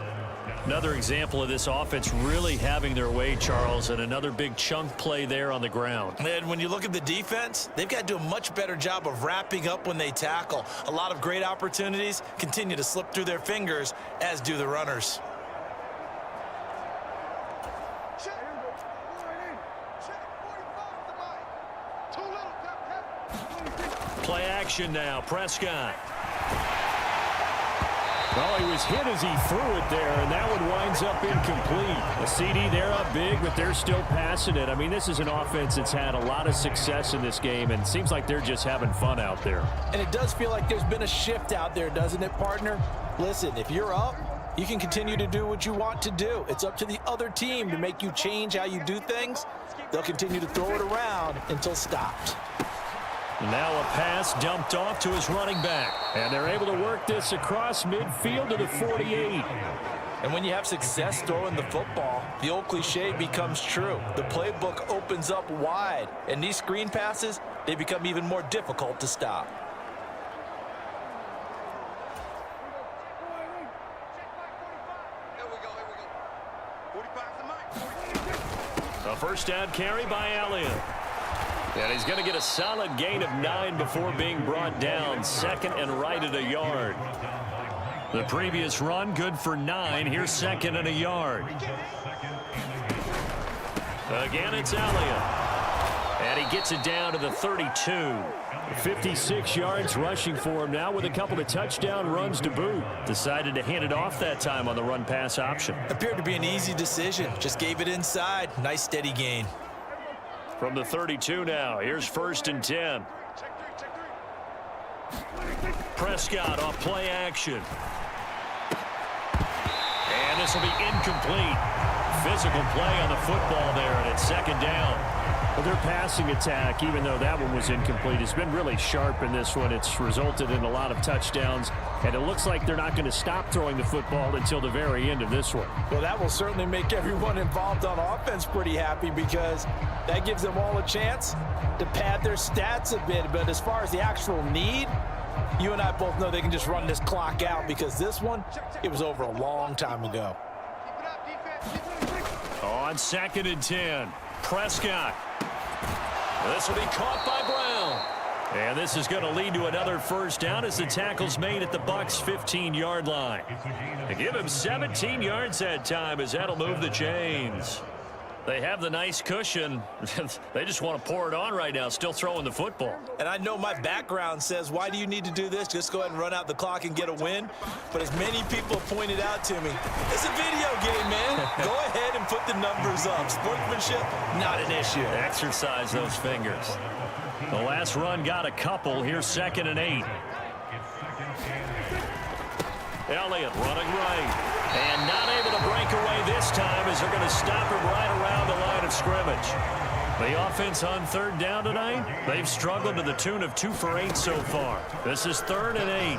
Another example of this offense really having their way, Charles, and another big chunk play there on the ground. And when you look at the defense, they've got to do a much better job of wrapping up when they tackle. A lot of great opportunities continue to slip through their fingers, as do the runners. Play action now, Prescott. Well, he was hit as he threw it there, and that one winds up incomplete. A CD, they're up big, but they're still passing it. I mean, this is an offense that's had a lot of success in this game, and it seems like they're just having fun out there. And it does feel like there's been a shift out there, doesn't it, partner? Listen, if you're up, you can continue to do what you want to do. It's up to the other team to make you change how you do things. They'll continue to throw it around until stopped. Now a pass dumped off to his running back. And they're able to work this across midfield to the 48. And when you have success throwing the football, the old cliche becomes true. The playbook opens up wide. And these screen passes, they become even more difficult to stop. A first down carry by Elliott. And he's going to get a solid gain of 9 before being brought down. Second and right at a yard. The previous run good for 9. Here's second and a yard. Again, it's Elliott. And he gets it down to the 32. 56 yards rushing for him now with a couple of touchdown runs to boot. Decided to hand it off that time on the run-pass option. Appeared to be an easy decision. Just gave it inside. Nice steady gain. From the 32 now, here's first and 10. Prescott off play action. And this will be incomplete. Physical play on the football there, and it's second down. Well, their passing attack, even though that one was incomplete, has been really sharp in this one. It's resulted in a lot of touchdowns, and it looks like they're not going to stop throwing the football until the very end of this one. Well, that will certainly make everyone involved on offense pretty happy, because that gives them all a chance to pad their stats a bit. But as far as the actual need, you and I both know they can just run this clock out, because this one, it was over a long time ago. On second and 10, Prescott. This will be caught by Brown. And this is going to lead to another first down as the tackle's made at the Bucs' 15-yard line. They give him 17 yards that time, as that'll move the chains. They have the nice cushion. They just want to pour it on right now, still throwing the football. And I know my background says, why do you need to do this? Just go ahead and run out the clock and get a win. But as many people have pointed out to me, it's a video game, man. Go ahead and put the numbers up. Sportsmanship, not an issue. Exercise those fingers. The last run got a couple. Here's second and 8. Elliott running right. And not able to break away this time, as they're going to stop him right around the line of scrimmage. The offense on third down tonight, they've struggled to the tune of 2 for 8 so far. This is third and 8.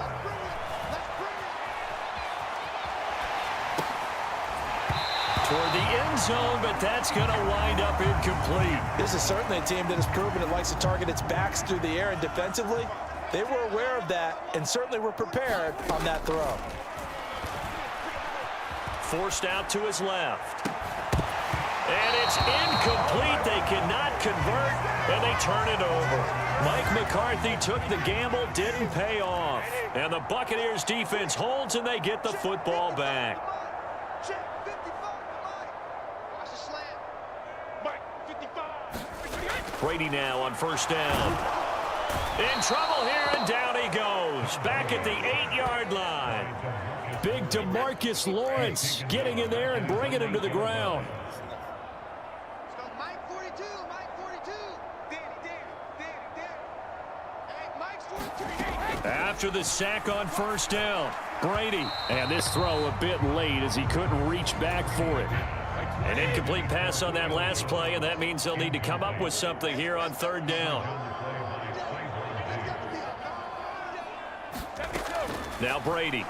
Toward the end zone, but that's going to wind up incomplete. This is certainly a team that has proven it likes to target its backs through the air, and defensively, They were aware of that and certainly were prepared on that throw. Forced out to his left. And it's incomplete. They cannot convert, and they turn it over. Mike McCarthy took the gamble, didn't pay off. And the Buccaneers defense holds, and they get the football back. Check 55 to Mike. Watch the slant. Mike, 55. Brady now on first down. In trouble here, and down he goes. Back at the 8-yard line. Big DeMarcus Lawrence getting in there and bringing him to the ground. Let's go, Mike 42, Mike 42. Danny. Hey, Mike's 42. After the sack on first down, Brady. And this throw a bit late as he couldn't reach back for it. An incomplete pass on that last play, and that means they'll need to come up with something here on third down. Now Brady.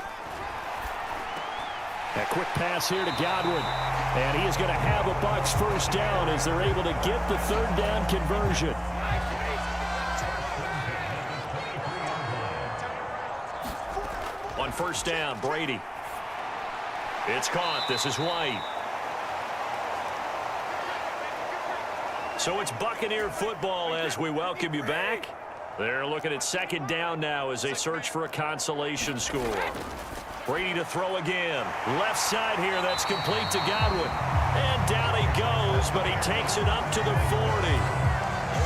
A quick pass here to Godwin. And he is going to have a Bucs first down as they're able to get the third down conversion. On first down, Brady. It's caught. This is White. So it's Buccaneer football as we welcome you back. They're looking at second down now as they search for a consolation score. Brady to throw again. Left side here, that's complete to Godwin. And down he goes, but he takes it up to the 40.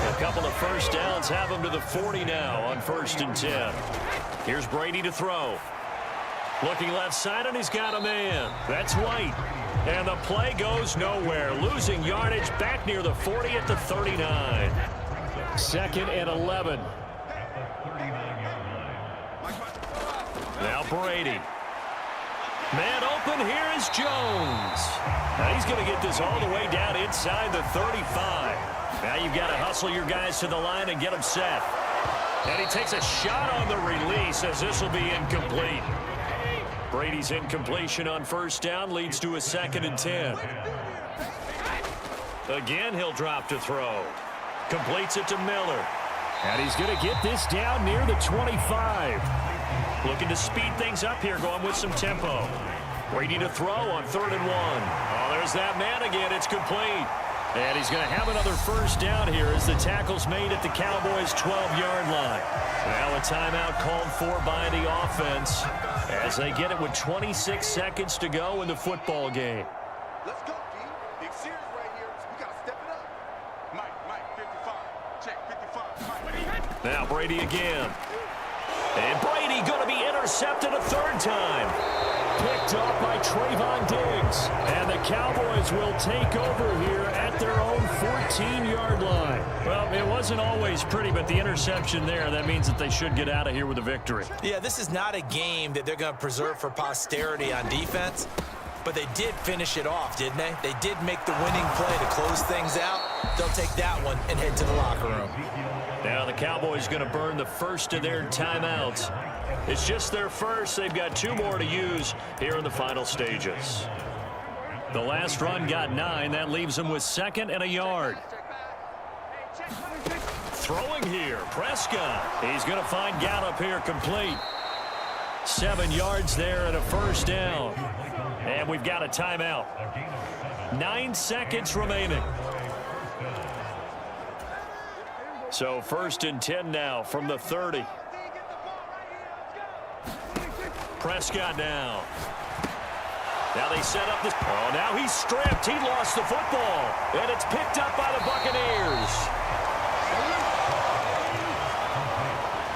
A couple of first downs have him to the 40 now on 1st and 10. Here's Brady to throw. Looking left side, and he's got a man. That's White. And the play goes nowhere. Losing yardage back near the 40 at the 39. 2nd and 11. Now Brady. Man open, here is Jones. Now he's going to get this all the way down inside the 35. Now you've got to hustle your guys to the line and get them set. And he takes a shot on the release as this will be incomplete. Brady's incompletion on first down leads to a 2nd and 10. Again, he'll drop to throw. Completes it to Miller. And he's going to get this down near the 25. Looking to speed things up here, going with some tempo. Brady to throw on 3rd and 1. Oh, there's that man again. It's complete. And he's going to have another first down here as the tackle's made at the Cowboys' 12-yard line. Now a timeout called for by the offense as they get it with 26 seconds to go in the football game. Let's go, D. Big series right here. We got to step it up. Mike, 55. Check 55. Mike. Now Brady again. And Brady going to be intercepted a 3rd time. Picked up by Trayvon Diggs. And the Cowboys will take over here at their own 14-yard line. Well, it wasn't always pretty, but the interception there, that means that they should get out of here with a victory. Yeah, this is not a game that they're going to preserve for posterity on defense, but they did finish it off, didn't they? They did make the winning play to close things out. They'll take that one and head to the locker room. Now the Cowboys going to burn the first of their timeouts. It's just their first. They've got 2 more to use here in the final stages. The last run got 9. That leaves them with 2nd and a yard. Throwing here, Prescott. He's going to find Gallup here complete. 7 yards there and a first down. And we've got a timeout. 9 seconds remaining. So 1st and 10 now from the 30. Prescott now. Now they set up this. Oh, now he's stripped. He lost the football. And it's picked up by the Buccaneers.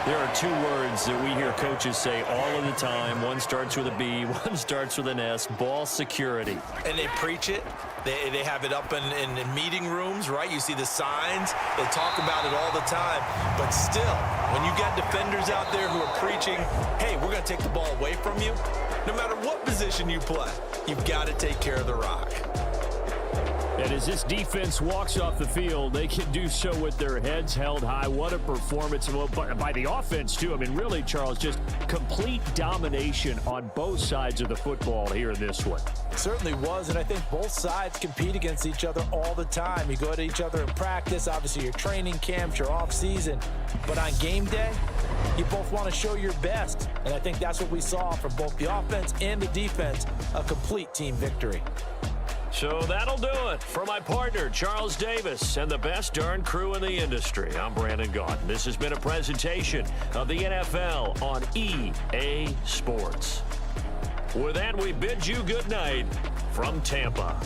There are 2 words that we hear coaches say all of the time. One starts with a B, one starts with an S. Ball security. And they preach it. They have it up in meeting rooms, right? You see the signs. They talk about it all the time. But still, when you got defenders out there who are preaching, hey, we're going to take the ball away from you, no matter what position you play, you've got to take care of the rock. And as this defense walks off the field, they can do so with their heads held high. What a performance by the offense, too. I mean, really, Charles, just complete domination on both sides of the football here in this one. Certainly was, and I think both sides compete against each other all the time. You go at each other in practice, obviously your training camps, your off season, but on game day, You both want to show your best, and I think that's what we saw from both the offense and the defense, a complete team victory. So that'll do it for my partner, Charles Davis, and the best darn crew in the industry. I'm Brandon Gaudin. This has been a presentation of the NFL on EA Sports. With that, we bid you good night from Tampa.